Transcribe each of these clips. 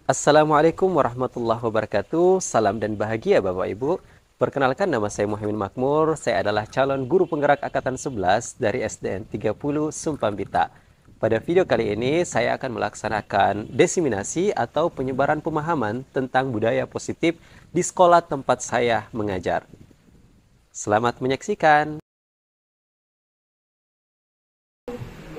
Assalamualaikum warahmatullahi wabarakatuh. Salam dan bahagia Bapak Ibu. Perkenalkan, nama saya Muhammad Makmur. Saya adalah calon guru penggerak Angkatan 11 dari SDN 30 Sumpambita. Pada video kali ini saya akan melaksanakan diseminasi atau penyebaran pemahaman tentang budaya positif di sekolah tempat saya mengajar. Selamat menyaksikan.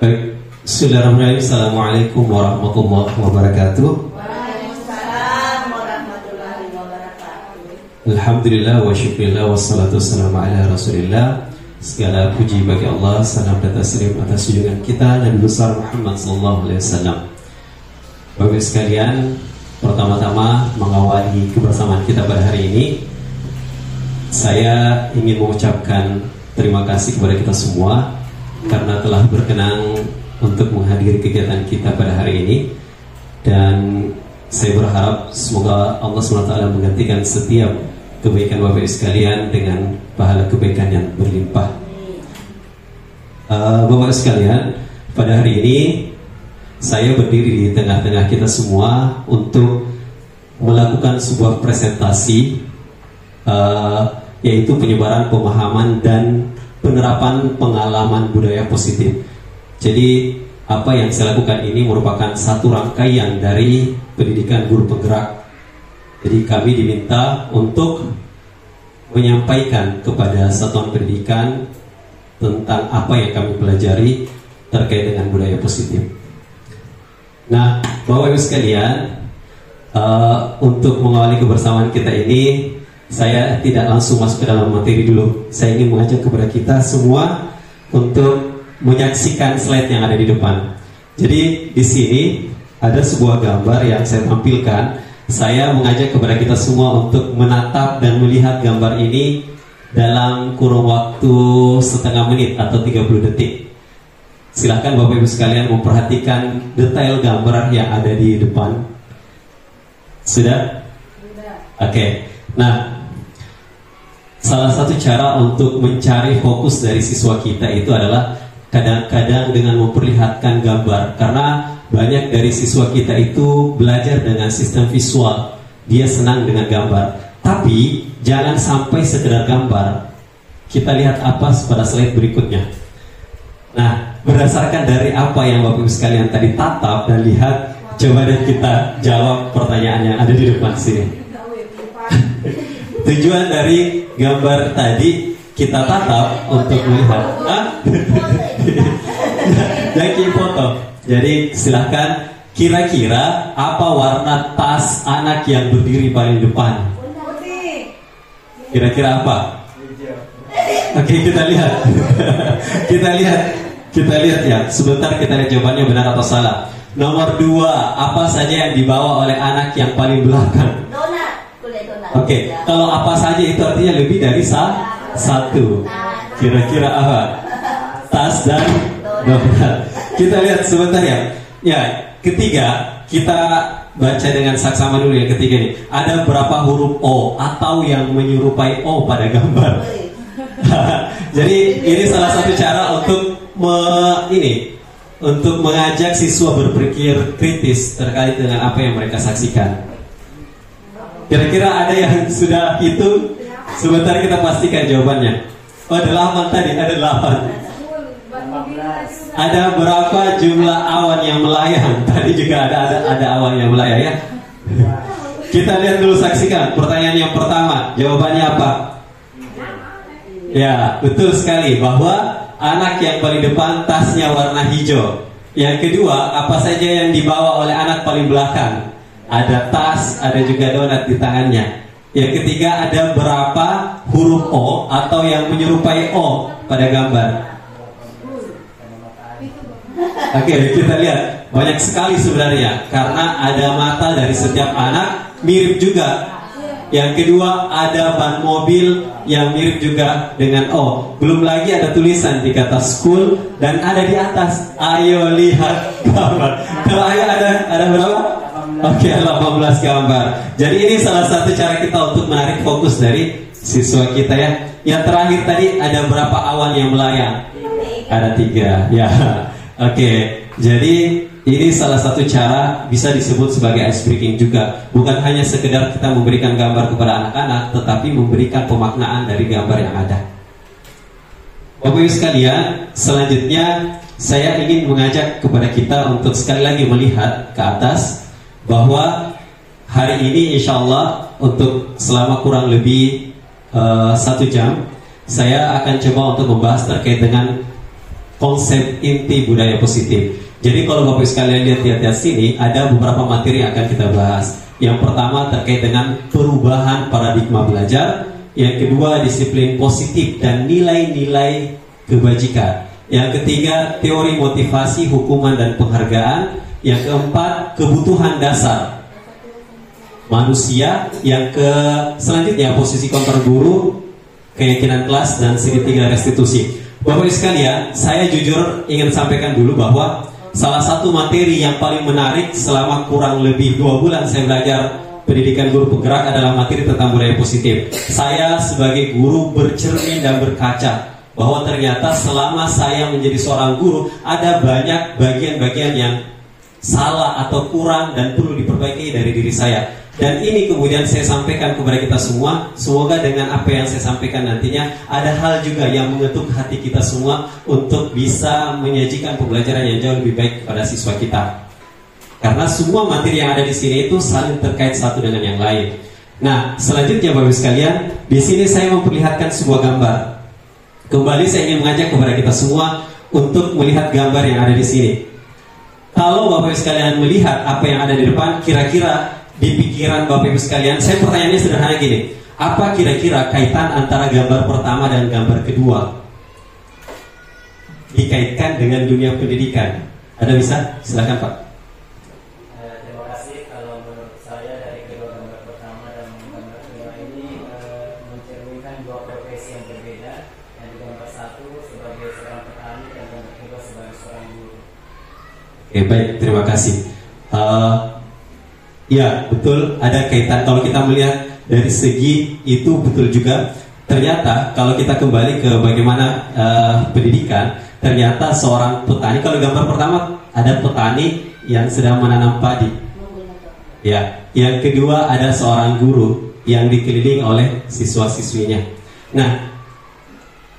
Baik, Bismillahirrahmanirrahim. Assalamualaikum warahmatullahi wabarakatuh. Waalaikumsalam warahmatullahi wabarakatuh. Alhamdulillah wa syukurillah wassalatu wassalamu ala rasulillah. Segala puji bagi Allah, salam dan taslim atas junjungan kita Nabi besar Muhammad SAW. Bapak sekalian, pertama-tama mengawali kebersamaan kita pada hari ini, saya ingin mengucapkan terima kasih kepada kita semua karena telah berkenan untuk menghadiri kegiatan kita pada hari ini. Dan saya berharap semoga Allah SWT menggantikan setiap kebaikan Bapak Ibu sekalian dengan pahala kebaikan yang berlimpah. Bapak Ibu sekalian, pada hari ini saya berdiri di tengah-tengah kita semua untuk melakukan sebuah presentasi, yaitu penyebaran pemahaman dan penerapan pengalaman budaya positif. Jadi apa yang saya lakukan ini merupakan satu rangkaian dari pendidikan guru penggerak. Jadi kami diminta untuk menyampaikan kepada satuan pendidikan tentang apa yang kami pelajari terkait dengan budaya positif. Nah, Bapak Ibu sekalian, untuk mengawali kebersamaan kita ini, saya tidak langsung masuk ke dalam materi dulu. Saya ingin mengajak kepada kita semua untuk menyaksikan slide yang ada di depan. Jadi di sini ada sebuah gambar yang saya tampilkan. Saya mengajak kepada kita semua untuk menatap dan melihat gambar ini dalam kurun waktu setengah menit atau 30 detik. Silahkan Bapak Ibu sekalian memperhatikan detail gambar yang ada di depan. Sudah? Oke. Nah, salah satu cara untuk mencari fokus dari siswa kita itu adalah kadang-kadang dengan memperlihatkan gambar. Karena banyak dari siswa kita itu belajar dengan sistem visual, dia senang dengan gambar. Tapi jangan sampai sekedar gambar. Kita lihat apa pada slide berikutnya. Nah, berdasarkan dari apa yang Bapak Ibu sekalian tadi tatap dan lihat, coba deh kita jawab pertanyaan yang ada di depan sini. Tujuan dari gambar tadi kita tatap untuk melihat jadi foto. Jadi silahkan, kira-kira apa warna tas anak yang berdiri paling depan? Kira-kira apa? Oke, kita lihat. kita lihat ya. Sebentar kita lihat jawabannya benar atau salah. Nomor 2, apa saja yang dibawa oleh anak yang paling belakang? Oke, kalau apa saja itu artinya lebih dari satu. Kira-kira apa? Tas dan donat. Kita lihat sebentar ya. Ya, ketiga, kita baca dengan saksama dulu yang ketiga nih. Ada berapa huruf O atau yang menyerupai O pada gambar? Jadi ini salah satu cara untuk untuk mengajak siswa berpikir kritis terkait dengan apa yang mereka saksikan. Kira-kira ada yang sudah hitung? Sebentar kita pastikan jawabannya. Oh, ada 8 tadi, ada 8. Ada berapa jumlah awan yang melayang? Tadi juga ada awan yang melayang ya. Kita lihat dulu, saksikan pertanyaan yang pertama. Jawabannya apa? Ya, betul sekali bahwa anak yang paling depan tasnya warna hijau. Yang kedua, apa saja yang dibawa oleh anak paling belakang? Ada tas, ada juga donat di tangannya. Yang ketiga, ada berapa huruf O atau yang menyerupai O pada gambar? Oke, kita lihat banyak sekali sebenarnya, karena ada mata dari setiap anak mirip juga. Yang kedua, ada ban mobil yang mirip juga dengan O. Belum lagi ada tulisan di kata school dan ada di atas, ayo lihat gambar. Kalau ayo ada berapa? Oke, 18 gambar. Jadi ini salah satu cara kita untuk menarik fokus dari siswa kita ya. Yang terakhir tadi, ada berapa awan yang melayang? Ada 3 ya. Oke, jadi Ini salah satu cara bisa disebut sebagai ice breaking juga. Bukan hanya sekedar kita memberikan gambar kepada anak-anak, tetapi memberikan pemaknaan dari gambar yang ada. Bapak Ibu sekalian, selanjutnya saya ingin mengajak kepada kita untuk sekali lagi melihat ke atas, bahwa hari ini insya Allah untuk selama kurang lebih 1 jam, saya akan coba untuk membahas terkait dengan konsep inti budaya positif. Jadi kalau Bapak sekalian lihat sini, ada beberapa materi yang akan kita bahas. Yang pertama terkait dengan perubahan paradigma belajar. Yang kedua, disiplin positif dan nilai-nilai kebajikan. Yang ketiga, teori motivasi, hukuman dan penghargaan. Yang keempat, kebutuhan dasar manusia. Yang selanjutnya, posisi kontrol guru, keyakinan kelas, dan segitiga restitusi. Bapak sekalian, saya jujur ingin sampaikan dulu bahwa salah satu materi yang paling menarik selama kurang lebih 2 bulan saya belajar pendidikan guru penggerak adalah materi tentang budaya positif. Saya sebagai guru bercermin dan berkaca bahwa ternyata selama saya menjadi seorang guru, ada banyak bagian-bagian yang salah atau kurang dan perlu diperbaiki dari diri saya. Dan ini kemudian saya sampaikan kepada kita semua. Semoga dengan apa yang saya sampaikan nantinya ada hal juga yang mengetuk hati kita semua untuk bisa menyajikan pembelajaran yang jauh lebih baik kepada siswa kita. Karena semua materi yang ada di sini itu saling terkait satu dengan yang lain. Nah, selanjutnya Bapak Ibu sekalian, di sini saya memperlihatkan sebuah gambar. Kembali saya ingin mengajak kepada kita semua untuk melihat gambar yang ada di sini. Kalau Bapak Ibu sekalian melihat apa yang ada di depan, kira-kira di pikiran Bapak Ibu sekalian, saya pertanyaannya sederhana gini, apa kira-kira kaitan antara gambar pertama dan gambar kedua dikaitkan dengan dunia pendidikan? Ada bisa? Silakan Pak. Terima kasih. Kalau menurut saya dari kedua gambar pertama dan gambar kedua ini mencerminkan dua profesi yang berbeda. Yang di gambar satu sebagai seorang petani dan gambar kedua sebagai seorang guru. Oke, baik, terima kasih. Ya, betul, ada kaitan. Kalau kita melihat dari segi itu betul juga. Ternyata kalau kita kembali ke bagaimana pendidikan, ternyata seorang petani, kalau gambar pertama ada petani yang sedang menanam padi. Ya, yang kedua ada seorang guru yang dikelilingi oleh siswa-siswinya. Nah,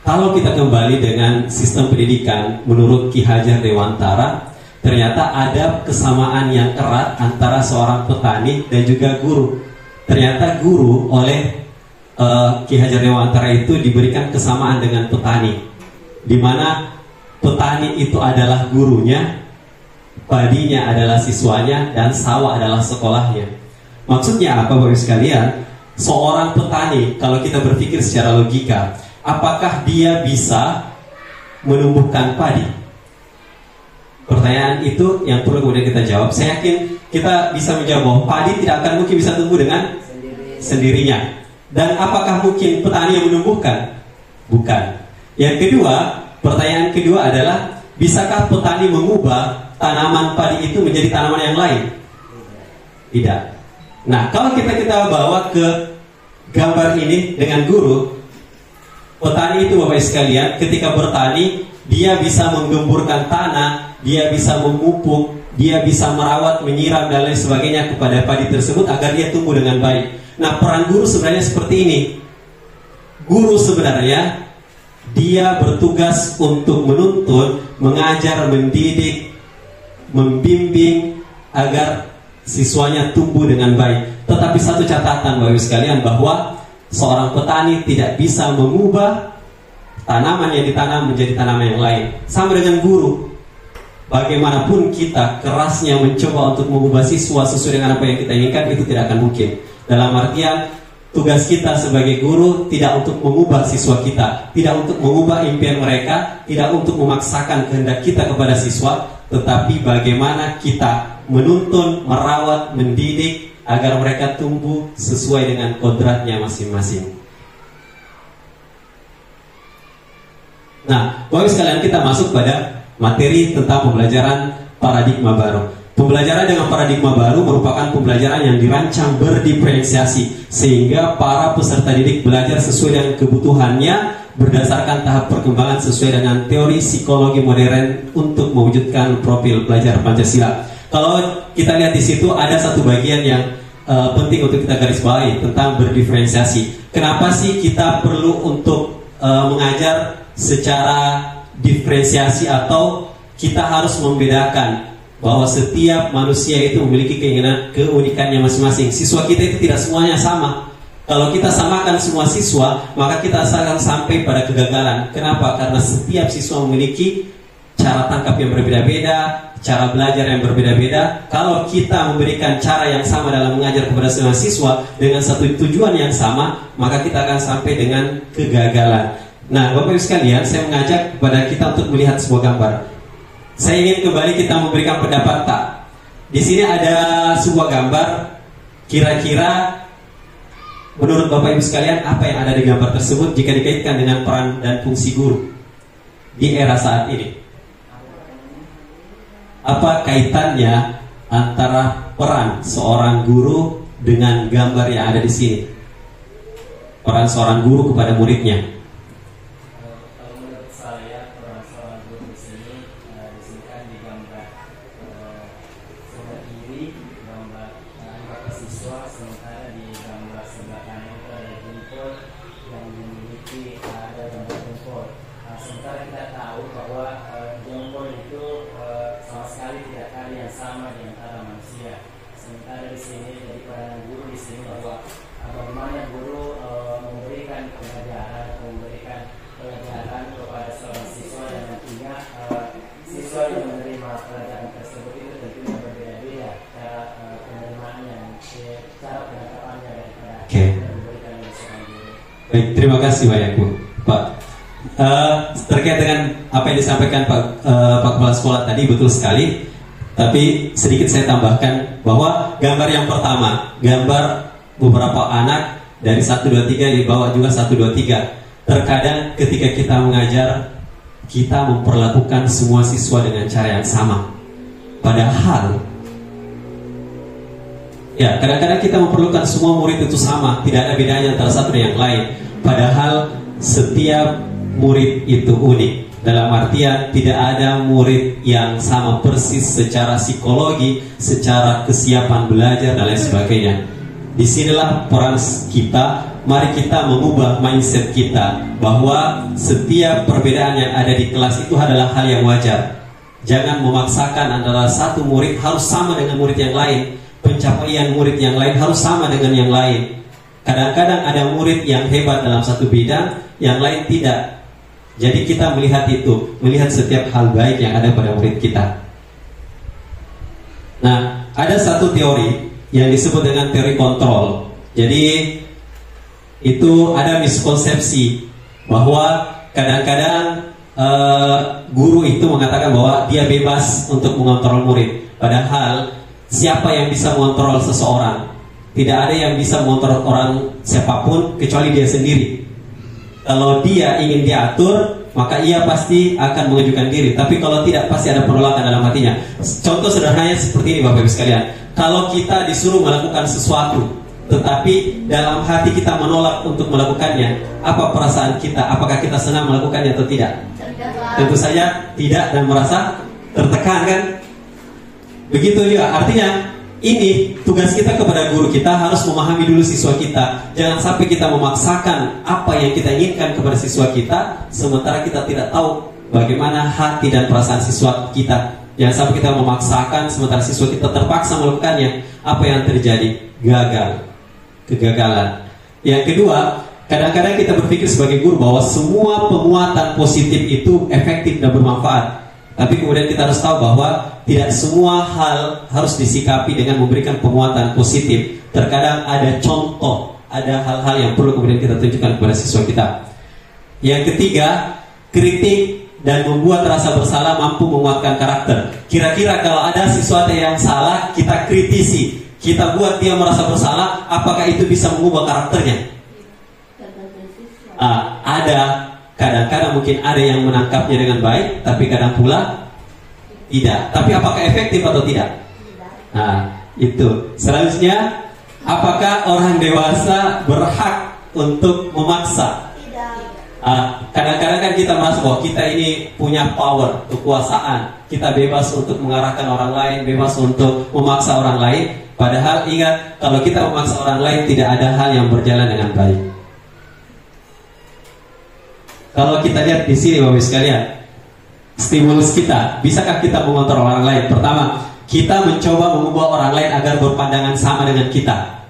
kalau kita kembali dengan sistem pendidikan menurut Ki Hajar Dewantara, ternyata ada kesamaan yang erat antara seorang petani dan juga guru. Ternyata guru oleh Ki Hajar Dewantara itu diberikan kesamaan dengan petani, di mana petani itu adalah gurunya, padinya adalah siswanya, dan sawah adalah sekolahnya. Maksudnya apa Bapak Ibu sekalian? Seorang petani, kalau kita berpikir secara logika, apakah dia bisa menumbuhkan padi? Pertanyaan itu yang perlu kemudian kita jawab. Saya yakin kita bisa menjawab bahwa padi tidak akan mungkin bisa tumbuh dengan sendirinya. Dan apakah mungkin petani yang menumbuhkan? Bukan. Yang kedua, pertanyaan kedua adalah, bisakah petani mengubah tanaman padi itu menjadi tanaman yang lain? Tidak. Nah, kalau kita bawa ke gambar ini dengan guru, petani itu Bapak sekalian, ketika bertani, dia bisa menggemburkan tanah, dia bisa memupuk, dia bisa merawat, menyiram dan lain sebagainya kepada padi tersebut agar dia tumbuh dengan baik. Nah, peran guru sebenarnya seperti ini. Guru sebenarnya dia bertugas untuk menuntun, mengajar, mendidik, membimbing agar siswanya tumbuh dengan baik. Tetapi satu catatan Bapak Ibu sekalian, bahwa seorang petani tidak bisa mengubah tanaman yang ditanam menjadi tanaman yang lain. Sama dengan guru. Bagaimanapun kita kerasnya mencoba untuk mengubah siswa sesuai dengan apa yang kita inginkan, itu tidak akan mungkin. Dalam artian, tugas kita sebagai guru tidak untuk mengubah siswa kita, tidak untuk mengubah impian mereka, tidak untuk memaksakan kehendak kita kepada siswa, tetapi bagaimana kita menuntun, merawat, mendidik agar mereka tumbuh sesuai dengan kodratnya masing-masing. Nah, Bapak sekalian, kita masuk pada materi tentang pembelajaran paradigma baru. Pembelajaran dengan paradigma baru merupakan pembelajaran yang dirancang berdiferensiasi, sehingga para peserta didik belajar sesuai dengan kebutuhannya berdasarkan tahap perkembangan sesuai dengan teori psikologi modern untuk mewujudkan profil pelajar Pancasila. Kalau kita lihat di situ ada satu bagian yang penting untuk kita garis bawahi tentang berdiferensiasi. Kenapa sih kita perlu untuk mengajar secara diferensiasi, atau kita harus membedakan bahwa setiap manusia itu memiliki keinginan keunikannya masing-masing. Siswa kita itu tidak semuanya sama. Kalau kita samakan semua siswa, maka kita akan sampai pada kegagalan. Kenapa? Karena setiap siswa memiliki cara tangkap yang berbeda-beda, cara belajar yang berbeda-beda. Kalau kita memberikan cara yang sama dalam mengajar kepada semua siswa dengan satu tujuan yang sama, maka kita akan sampai dengan kegagalan. Nah, Bapak Ibu sekalian, saya mengajak kepada kita untuk melihat sebuah gambar. Saya ingin kembali kita memberikan pendapat tak. Di sini ada sebuah gambar. Kira-kira menurut Bapak Ibu sekalian, apa yang ada di gambar tersebut jika dikaitkan dengan peran dan fungsi guru di era saat ini? Apa kaitannya antara peran seorang guru dengan gambar yang ada di sini? Peran seorang guru kepada muridnya. Kalau menurut saya, peran seorang guru di sini kan digambar sebelah kiri, gambar anak siswa, sementara di gambar sebelah kanan itu ada jempol yang dimiliki ada gambar jempol. Sementara kita tahu bahwa jempol itu sama sekali tidak ada yang sama di antara manusia. Sementara di sini jadi peran guru di sini bahwa bagaimana guru memberikan pelajaran kepada seorang siswa, dan nantinya siswa yang menerima pelajaran tersebut itu tentunya berbeda-beda cara penerimaannya, cara penangkapannya daripada memberikan oleh seorang guru. Baik, terima kasih banyak Bu, Pak. Terkait dengan apa yang disampaikan Pak Kepala Sekolah tadi, betul sekali. Tapi sedikit saya tambahkan bahwa gambar yang pertama, gambar beberapa anak dari 1, 2, 3 di bawah juga 1, 2, 3. Terkadang ketika kita mengajar, kita memperlakukan semua siswa dengan cara yang sama. Padahal ya, kadang-kadang kita memperlukan semua murid itu sama, tidak ada bedanya antara satu dan yang lain. Padahal setiap murid itu unik. Dalam artian tidak ada murid yang sama persis secara psikologi, secara kesiapan belajar dan lain sebagainya. Disinilah peran kita. Mari kita mengubah mindset kita bahwa setiap perbedaan yang ada di kelas itu adalah hal yang wajar. Jangan memaksakan antara satu murid harus sama dengan murid yang lain. Pencapaian murid yang lain harus sama dengan yang lain. Kadang-kadang ada murid yang hebat dalam satu bidang, yang lain tidak. Jadi kita melihat itu, melihat setiap hal baik yang ada pada murid kita. Nah, ada satu teori yang disebut dengan teori kontrol. Jadi itu ada miskonsepsi bahwa kadang-kadang guru itu mengatakan bahwa dia bebas untuk mengontrol murid. Padahal siapa yang bisa mengontrol seseorang? Tidak ada yang bisa mengontrol orang siapapun kecuali dia sendiri. Kalau dia ingin diatur, maka ia pasti akan mengajukan diri. Tapi kalau tidak, pasti ada penolakan dalam hatinya. Contoh sederhananya seperti ini Bapak Ibu sekalian. Kalau kita disuruh melakukan sesuatu, tetapi dalam hati kita menolak untuk melakukannya, apa perasaan kita? Apakah kita senang melakukannya atau tidak? Tentu saja tidak, dan merasa tertekan, kan? Begitu juga. Artinya ini tugas kita kepada guru. Kita harus memahami dulu siswa kita. Jangan sampai kita memaksakan apa yang kita inginkan kepada siswa kita, sementara kita tidak tahu bagaimana hati dan perasaan siswa kita. Jangan sampai kita memaksakan sementara siswa kita terpaksa melakukannya. Apa yang terjadi? Gagal. Kegagalan. Yang kedua, kadang-kadang kita berpikir sebagai guru bahwa semua penguatan positif itu efektif dan bermanfaat. Tapi kemudian kita harus tahu bahwa tidak semua hal harus disikapi dengan memberikan penguatan positif. Terkadang ada contoh, ada hal-hal yang perlu kemudian kita tunjukkan kepada siswa kita. Yang ketiga, kritik dan membuat rasa bersalah mampu menguatkan karakter. Kira-kira kalau ada sesuatu yang salah, kita kritisi, kita buat dia merasa bersalah, apakah itu bisa mengubah karakternya? Ada. Kadang-kadang mungkin ada yang menangkapnya dengan baik, tapi kadang pula tidak. Tapi apakah efektif atau tidak? Nah, itu. Selanjutnya, apakah orang dewasa berhak untuk memaksa? Kadang-kadang kan kita merasa bahwa kita ini punya power, kekuasaan. Kita bebas untuk mengarahkan orang lain, bebas untuk memaksa orang lain. Padahal ingat, kalau kita memaksa orang lain tidak ada hal yang berjalan dengan baik. Kalau kita lihat di sini Bapak Ibu sekalian, stimulus kita, bisakah kita mengontrol orang lain? Pertama, kita mencoba mengubah orang lain agar berpandangan sama dengan kita.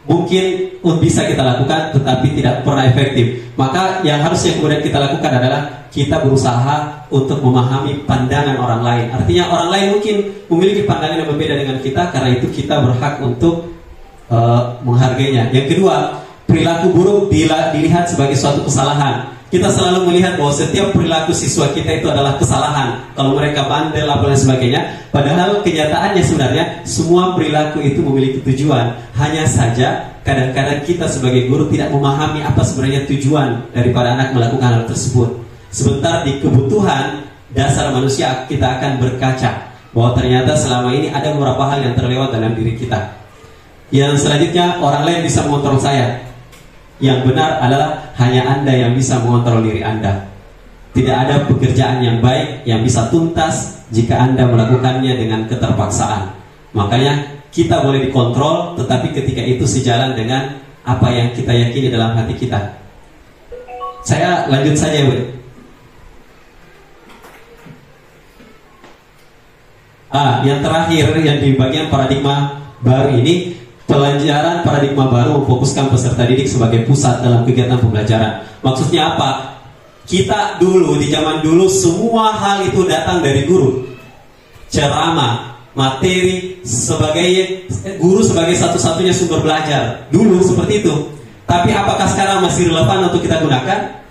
Mungkin bisa kita lakukan, tetapi tidak pernah efektif. Maka yang harusnya kemudian kita lakukan adalah kita berusaha untuk memahami pandangan orang lain. Artinya orang lain mungkin memiliki pandangan yang berbeda dengan kita, karena itu kita berhak untuk menghargainya. Yang kedua, perilaku buruk dilihat sebagai suatu kesalahan. Kita selalu melihat bahwa setiap perilaku siswa kita itu adalah kesalahan. Kalau mereka bandel dan sebagainya, padahal kenyataannya sebenarnya semua perilaku itu memiliki tujuan. Hanya saja kadang-kadang kita sebagai guru tidak memahami apa sebenarnya tujuan daripada anak melakukan hal tersebut. Sebentar di kebutuhan dasar manusia kita akan berkaca bahwa ternyata selama ini ada beberapa hal yang terlewat dalam diri kita. Yang selanjutnya, orang lain bisa mengontrol saya. Yang benar adalah hanya Anda yang bisa mengontrol diri Anda. Tidak ada pekerjaan yang baik yang bisa tuntas jika Anda melakukannya dengan keterpaksaan. Makanya kita boleh dikontrol, tetapi ketika itu sejalan dengan apa yang kita yakini dalam hati kita. Saya lanjut saja, Bu. Yang terakhir, yang di bagian paradigma baru ini, pelajaran paradigma baru memfokuskan peserta didik sebagai pusat dalam kegiatan pembelajaran. Maksudnya apa? Kita dulu, di zaman dulu, semua hal itu datang dari guru. Ceramah, materi, guru sebagai satu-satunya sumber belajar. Dulu seperti itu. Tapi apakah sekarang masih relevan untuk kita gunakan?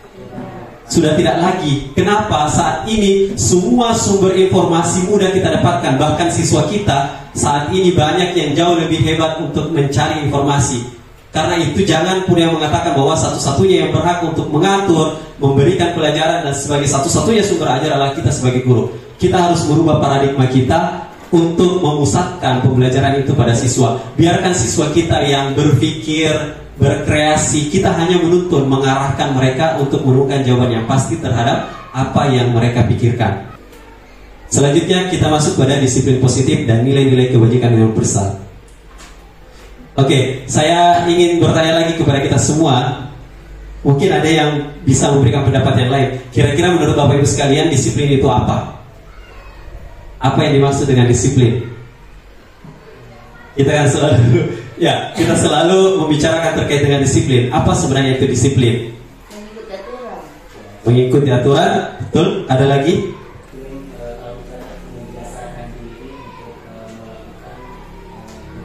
Sudah tidak lagi. Kenapa? Saat ini semua sumber informasi mudah kita dapatkan. Bahkan siswa kita saat ini banyak yang jauh lebih hebat untuk mencari informasi. Karena itu jangan pun yang mengatakan bahwa satu-satunya yang berhak untuk mengatur, memberikan pelajaran dan sebagai satu-satunya sumber ajar adalah kita sebagai guru. Kita harus merubah paradigma kita untuk memusatkan pembelajaran itu pada siswa. Biarkan siswa kita yang berpikir, berkreasi. Kita hanya menuntun, mengarahkan mereka untuk menemukan jawaban yang pasti terhadap apa yang mereka pikirkan. Selanjutnya kita masuk pada disiplin positif dan nilai-nilai kebajikan universal. Oke, saya ingin bertanya lagi kepada kita semua. Mungkin ada yang bisa memberikan pendapat yang lain. Kira-kira menurut Bapak Ibu sekalian, disiplin itu apa? Apa yang dimaksud dengan disiplin? Kita selalu membicarakan terkait dengan disiplin. Apa sebenarnya itu disiplin? Mengikuti aturan. Mengikuti aturan, betul. Ada lagi? Membiasakan diri untuk melakukan kegiatan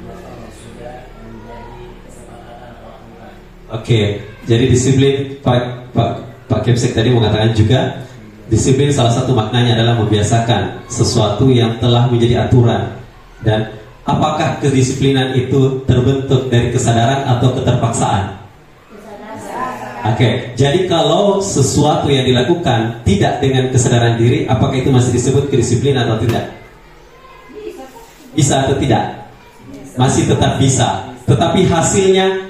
yang sudah menjadi kesepakatan atau aturan. Oke, jadi disiplin Pak Kepsek tadi mengatakan juga disiplin salah satu maknanya adalah membiasakan sesuatu yang telah menjadi aturan. Dan apakah kedisiplinan itu terbentuk dari kesadaran atau keterpaksaan? Oke, jadi kalau sesuatu yang dilakukan tidak dengan kesadaran diri, apakah itu masih disebut kedisiplinan atau tidak? Bisa atau tidak? Masih tetap bisa. Tetapi hasilnya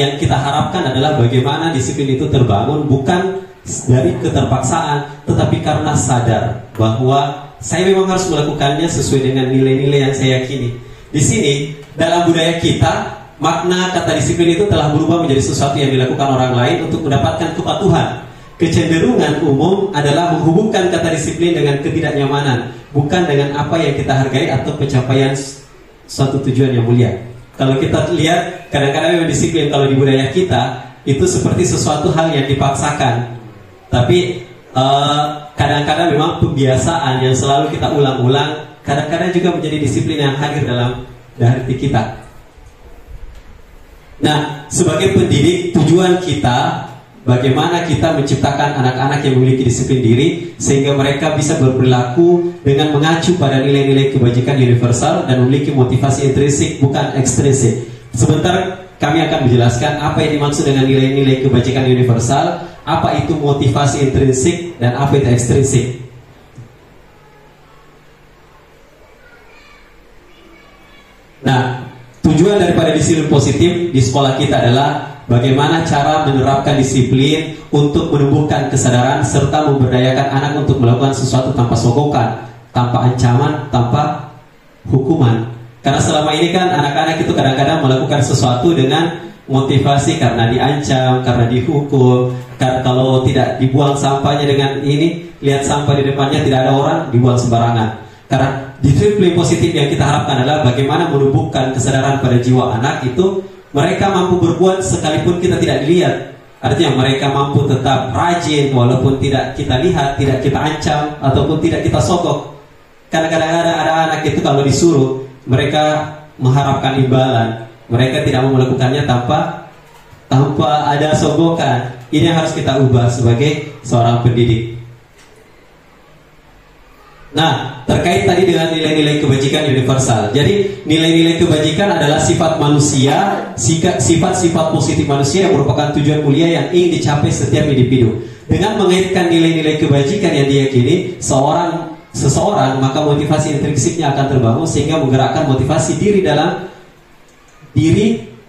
yang kita harapkan adalah bagaimana disiplin itu terbangun bukan dari keterpaksaan, tetapi karena sadar bahwa saya memang harus melakukannya sesuai dengan nilai-nilai yang saya yakini. Di sini dalam budaya kita, makna kata disiplin itu telah berubah menjadi sesuatu yang dilakukan orang lain untuk mendapatkan kepatuhan. Kecenderungan umum adalah menghubungkan kata disiplin dengan ketidaknyamanan, bukan dengan apa yang kita hargai atau pencapaian suatu tujuan yang mulia. Kalau kita lihat, kadang-kadang memang disiplin kalau di budaya kita itu seperti sesuatu hal yang dipaksakan. Tapi kadang-kadang memang pembiasaan yang selalu kita ulang-ulang kadang-kadang juga menjadi disiplin yang hadir dalam hati kita. Nah, sebagai pendidik, tujuan kita bagaimana kita menciptakan anak-anak yang memiliki disiplin diri sehingga mereka bisa berperilaku dengan mengacu pada nilai-nilai kebajikan universal dan memiliki motivasi intrinsik bukan ekstrinsik. Sebentar kami akan menjelaskan apa yang dimaksud dengan nilai-nilai kebajikan universal, apa itu motivasi intrinsik dan apa itu ekstrinsik. Nah, tujuan daripada positif di sekolah kita adalah bagaimana cara menerapkan disiplin untuk menumbuhkan kesadaran serta memberdayakan anak untuk melakukan sesuatu tanpa sogokan, tanpa ancaman, tanpa hukuman. Karena selama ini kan anak-anak itu kadang-kadang melakukan sesuatu dengan motivasi karena diancam, karena dihukum, karena kalau tidak dibuang sampahnya dengan ini, lihat sampah di depannya tidak ada orang, dibuang sembarangan. Karena disiplin positif yang kita harapkan adalah bagaimana menumbuhkan kesadaran pada jiwa anak itu mereka mampu berbuat sekalipun kita tidak dilihat. Artinya mereka mampu tetap rajin walaupun tidak kita lihat, tidak kita ancam ataupun tidak kita sogok. Karena kadang-kadang ada anak itu kalau disuruh mereka mengharapkan imbalan, mereka tidak mau melakukannya tanpa ada sogokan. Ini yang harus kita ubah sebagai seorang pendidik. Nah, terkait tadi dengan nilai-nilai kebajikan universal. Jadi, nilai-nilai kebajikan adalah sifat manusia, sifat-sifat positif manusia yang merupakan tujuan mulia yang ingin dicapai setiap individu. Dengan mengaitkan nilai-nilai kebajikan yang diyakini seseorang, maka motivasi intrinsiknya akan terbangun sehingga menggerakkan motivasi diri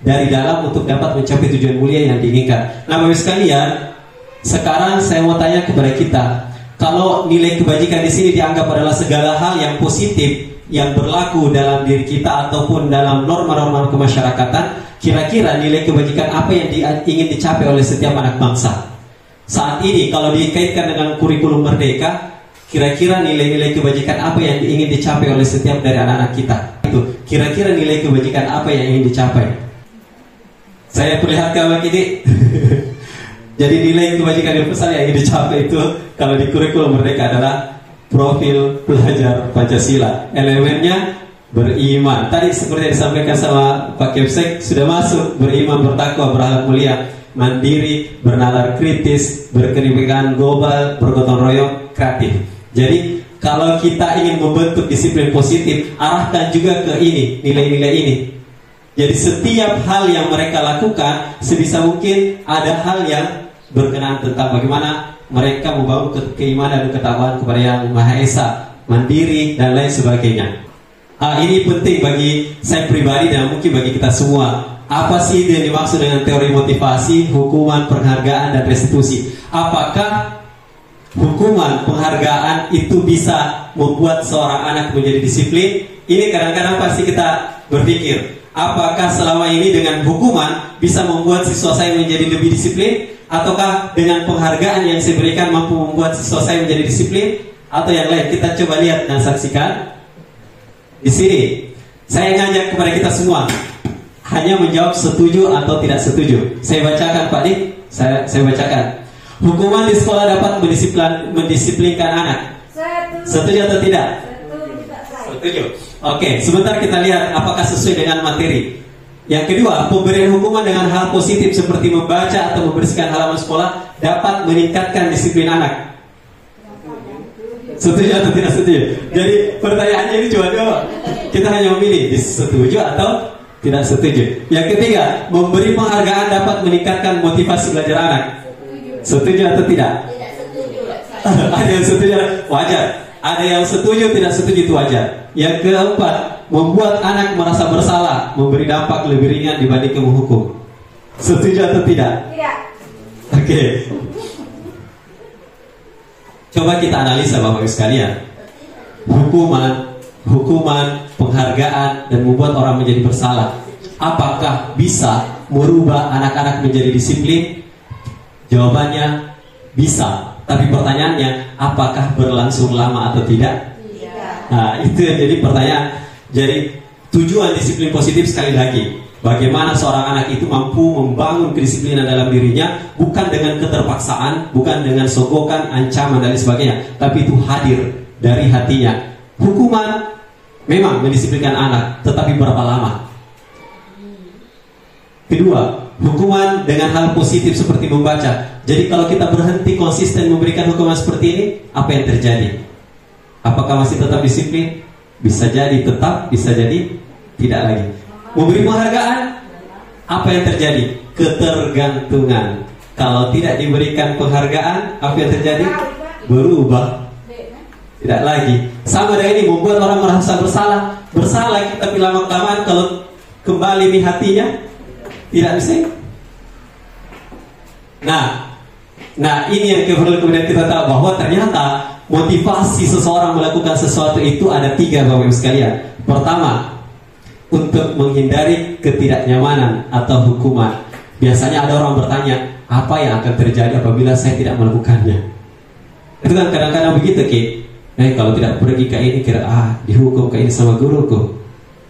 dari dalam untuk dapat mencapai tujuan mulia yang diinginkan. Nah, Bapak sekalian, sekarang saya mau tanya kepada kita. Kalau nilai kebajikan di sini dianggap adalah segala hal yang positif yang berlaku dalam diri kita ataupun dalam norma-norma kemasyarakatan, kira-kira nilai kebajikan apa yang ingin dicapai oleh setiap anak bangsa? Saat ini kalau dikaitkan dengan kurikulum merdeka, kira-kira nilai-nilai kebajikan apa yang ingin dicapai oleh setiap dari anak-anak kita? Itu kira-kira nilai kebajikan apa yang ingin dicapai? Saya perlihatkan begini. Jadi nilai kebajikan universal yang ingin dicapai itu kalau di kurikulum merdeka adalah profil pelajar Pancasila. Elemennya beriman. Tadi seperti yang disampaikan sama Pak Kepsek sudah masuk, beriman, bertakwa, berakhlak mulia, mandiri, bernalar kritis, berkebinekaan global, bergotong royong, kreatif. Jadi kalau kita ingin membentuk disiplin positif, arahkan juga ke ini, nilai-nilai ini. Jadi setiap hal yang mereka lakukan sebisa mungkin ada hal yang berkenaan tentang bagaimana mereka membangun keimanan dan ketakwaan kepada Yang Maha Esa, mandiri dan lain sebagainya. Ini penting bagi saya pribadi dan mungkin bagi kita semua. Apa sih yang dimaksud dengan teori motivasi, hukuman, penghargaan dan restitusi? Apakah hukuman, penghargaan itu bisa membuat seorang anak menjadi disiplin? Ini kadang-kadang pasti kita berpikir, apakah selama ini dengan hukuman bisa membuat siswa saya menjadi lebih disiplin? Ataukah dengan penghargaan yang saya berikan mampu membuat siswa saya menjadi disiplin? Atau yang lain? Kita coba lihat dan saksikan. Di sini saya ngajak kepada kita semua hanya menjawab setuju atau tidak setuju. Saya bacakan Pak Dik. Saya bacakan. Hukuman di sekolah dapat mendisiplinkan anak. Setuju atau tidak? Setuju. Oke, sebentar kita lihat apakah sesuai dengan materi. Yang kedua, pemberian hukuman dengan hal positif seperti membaca atau membersihkan halaman sekolah dapat meningkatkan disiplin anak. Setuju atau tidak setuju? Jadi pertanyaannya ini cuma dua. Kita hanya memilih setuju atau tidak setuju. Yang ketiga, memberi penghargaan dapat meningkatkan motivasi belajar anak. Setuju atau tidak? Tidak setuju. Ada yang setuju, wajar. Ada yang setuju, tidak setuju, itu wajar. Yang keempat, membuat anak merasa bersalah, memberi dampak lebih ringan dibanding menghukum. Setuju atau tidak? Tidak. Oke. Coba kita analisa Bapak Ibu sekalian. Hukuman, penghargaan dan membuat orang menjadi bersalah. Apakah bisa merubah anak-anak menjadi disiplin? Jawabannya bisa. Tapi pertanyaannya, apakah berlangsung lama atau tidak? Tidak. Nah, itu yang jadi pertanyaan. Jadi tujuan disiplin positif sekali lagi, bagaimana seorang anak itu mampu membangun kedisiplinan dalam dirinya, bukan dengan keterpaksaan, bukan dengan sogokan, ancaman dan sebagainya, tapi itu hadir dari hatinya. Hukuman memang mendisiplinkan anak, tetapi berapa lama? Kedua, hukuman dengan hal positif seperti membaca. Jadi kalau kita berhenti konsisten memberikan hukuman seperti ini, apa yang terjadi? Apakah masih tetap disiplin? Bisa jadi tetap, bisa jadi tidak lagi. Memberi penghargaan, apa yang terjadi? Ketergantungan. Kalau tidak diberikan penghargaan, apa yang terjadi? Berubah. Tidak lagi. Sama dengan ini, membuat orang merasa bersalah. Bersalah, tapi lama-kelamaan kalau kembali di hatinya, Tidak bisa. Nah ini yang kemudian kita tahu bahwa ternyata motivasi seseorang melakukan sesuatu itu ada 3 Bapak Ibu sekalian. Pertama, untuk menghindari ketidaknyamanan atau hukuman. Biasanya ada orang bertanya, apa yang akan terjadi apabila saya tidak melakukannya? Itu kan kadang-kadang begitu, Ki. Kalau tidak pergi ke ini, kira dihukum ke ini sama guruku.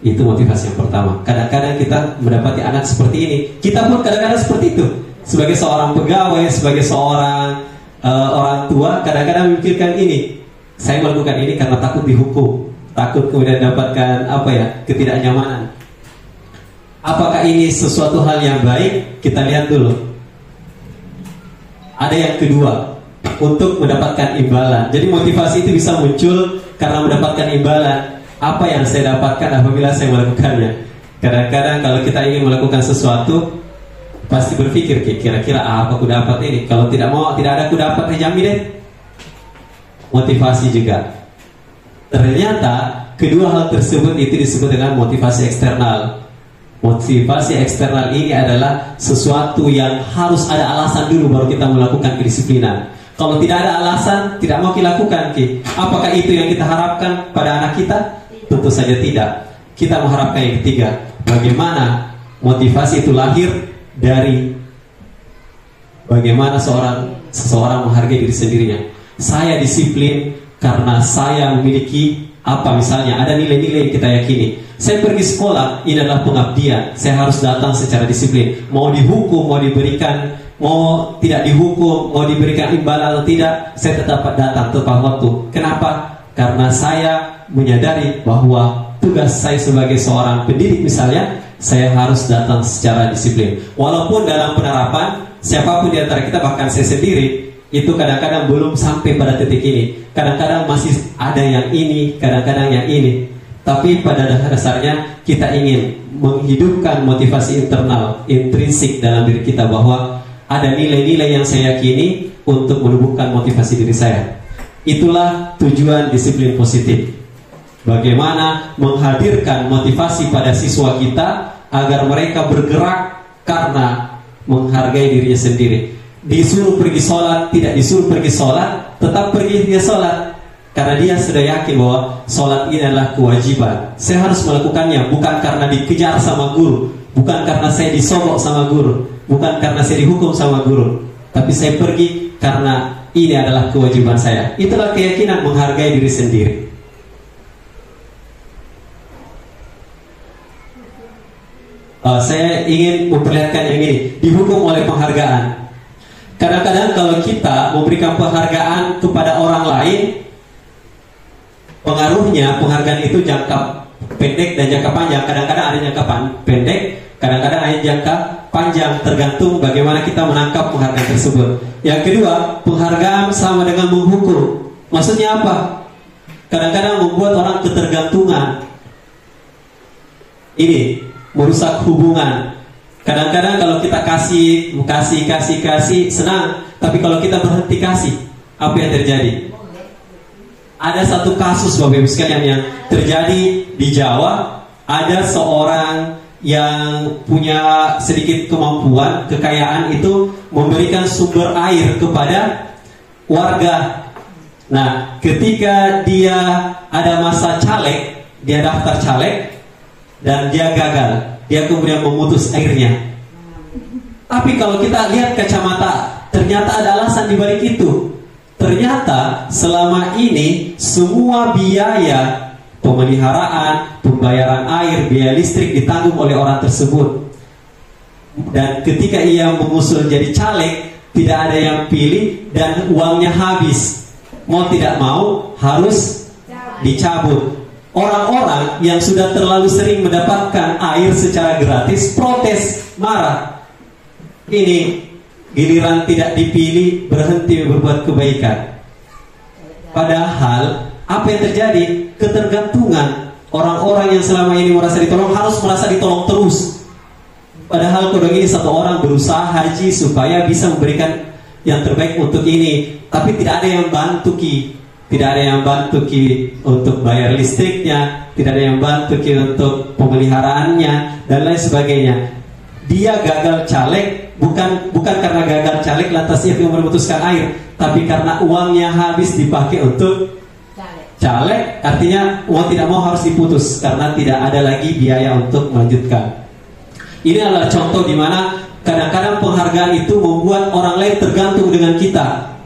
Itu motivasi yang pertama. Kadang-kadang kita mendapati anak seperti ini. Kita pun kadang-kadang seperti itu. Sebagai seorang pegawai, sebagai seorang orang tua, kadang-kadang memikirkan ini. Saya melakukan ini karena takut dihukum, takut kemudian dapatkan ketidaknyamanan. Apakah ini sesuatu hal yang baik? Kita lihat dulu. Ada yang kedua, untuk mendapatkan imbalan. Jadi motivasi itu bisa muncul karena mendapatkan imbalan. Apa yang saya dapatkan apabila saya melakukannya? Kadang-kadang kalau kita ingin melakukan sesuatu, pasti berpikir kira-kira apa aku dapat ini. Kalau tidak ada aku dapat, jamin deh. Motivasi juga. Ternyata kedua hal tersebut itu disebut dengan motivasi eksternal. Motivasi eksternal ini adalah sesuatu yang harus ada alasan dulu baru kita melakukan kedisiplinan. Kalau tidak ada alasan, tidak mau dilakukan. Apakah itu yang kita harapkan pada anak kita? Tentu saja tidak. Kita mengharapkan yang ketiga. Bagaimana motivasi itu lahir dari bagaimana seseorang menghargai diri sendirinya. Saya disiplin karena saya memiliki misalnya ada nilai-nilai yang kita yakini. Saya pergi sekolah, ini adalah pengabdian. Saya harus datang secara disiplin. Mau dihukum, mau tidak dihukum, mau diberikan imbalan atau tidak, saya tetap datang tepat waktu. Kenapa? Karena saya menyadari bahwa tugas saya sebagai seorang pendidik misalnya, saya harus datang secara disiplin. Walaupun dalam penerapan, siapapun di antara kita, bahkan saya sendiri, itu kadang-kadang belum sampai pada titik ini. Kadang-kadang masih ada yang ini, kadang-kadang yang ini. Tapi pada dasarnya kita ingin menghidupkan motivasi internal, intrinsik dalam diri kita, bahwa ada nilai-nilai yang saya yakini untuk menumbuhkan motivasi diri saya. Itulah tujuan disiplin positif. Bagaimana menghadirkan motivasi pada siswa kita agar mereka bergerak karena menghargai dirinya sendiri. Disuruh pergi sholat, tidak disuruh pergi sholat, tetap pergi dia sholat. Karena dia sudah yakin bahwa sholat ini adalah kewajiban. Saya harus melakukannya, bukan karena dikejar sama guru, bukan karena saya disogok sama guru, bukan karena saya dihukum sama guru, tapi saya pergi karena ini adalah kewajiban saya. Itulah keyakinan menghargai diri sendiri. Saya ingin memperlihatkan yang ini, dihukum oleh penghargaan. Kadang-kadang kalau kita memberikan penghargaan kepada orang lain, penghargaan itu jangka pendek dan jangka panjang. Kadang-kadang ada jangka pendek, kadang-kadang ada jangka panjang, tergantung bagaimana kita menangkap penghargaan tersebut. Yang kedua, penghargaan sama dengan menghukum. Maksudnya apa? Kadang-kadang membuat orang ketergantungan. Ini merusak hubungan. Kadang-kadang kalau kita kasih senang, tapi kalau kita berhenti kasih, apa yang terjadi? Ada satu kasus Bapak Ibu sekalian yang terjadi di Jawa. Ada seorang yang punya sedikit kemampuan, kekayaan, itu memberikan sumber air kepada warga. Nah, ketika dia ada masa caleg, dia daftar caleg dan dia gagal, dia kemudian memutus airnya. Tapi kalau kita lihat kacamata, ternyata ada alasan di balik itu. Ternyata selama ini semua biaya pemeliharaan, pembayaran air, biaya listrik ditanggung oleh orang tersebut. Dan ketika ia mengusul jadi caleg, tidak ada yang pilih dan uangnya habis. Mau tidak mau harus dicabut. Orang-orang yang sudah terlalu sering mendapatkan air secara gratis protes, marah. Ini giliran tidak dipilih berhenti berbuat kebaikan. Padahal apa yang terjadi? Ketergantungan. Orang-orang yang selama ini merasa ditolong harus merasa ditolong terus. Padahal kodok ini satu orang berusaha haji supaya bisa memberikan yang terbaik untuk ini, tapi tidak ada yang bantu Ki. Tidak ada yang bantu Ki untuk bayar listriknya, tidak ada yang bantu Ki untuk pemeliharaannya dan lain sebagainya. dia gagal caleg bukan karena gagal caleg lantas ia memutuskan air, tapi karena uangnya habis dipakai untuk caleg, artinya uang tidak mau harus diputus karena tidak ada lagi biaya untuk melanjutkan. Ini adalah contoh di mana kadang-kadang penghargaan itu membuat orang lain tergantung dengan kita.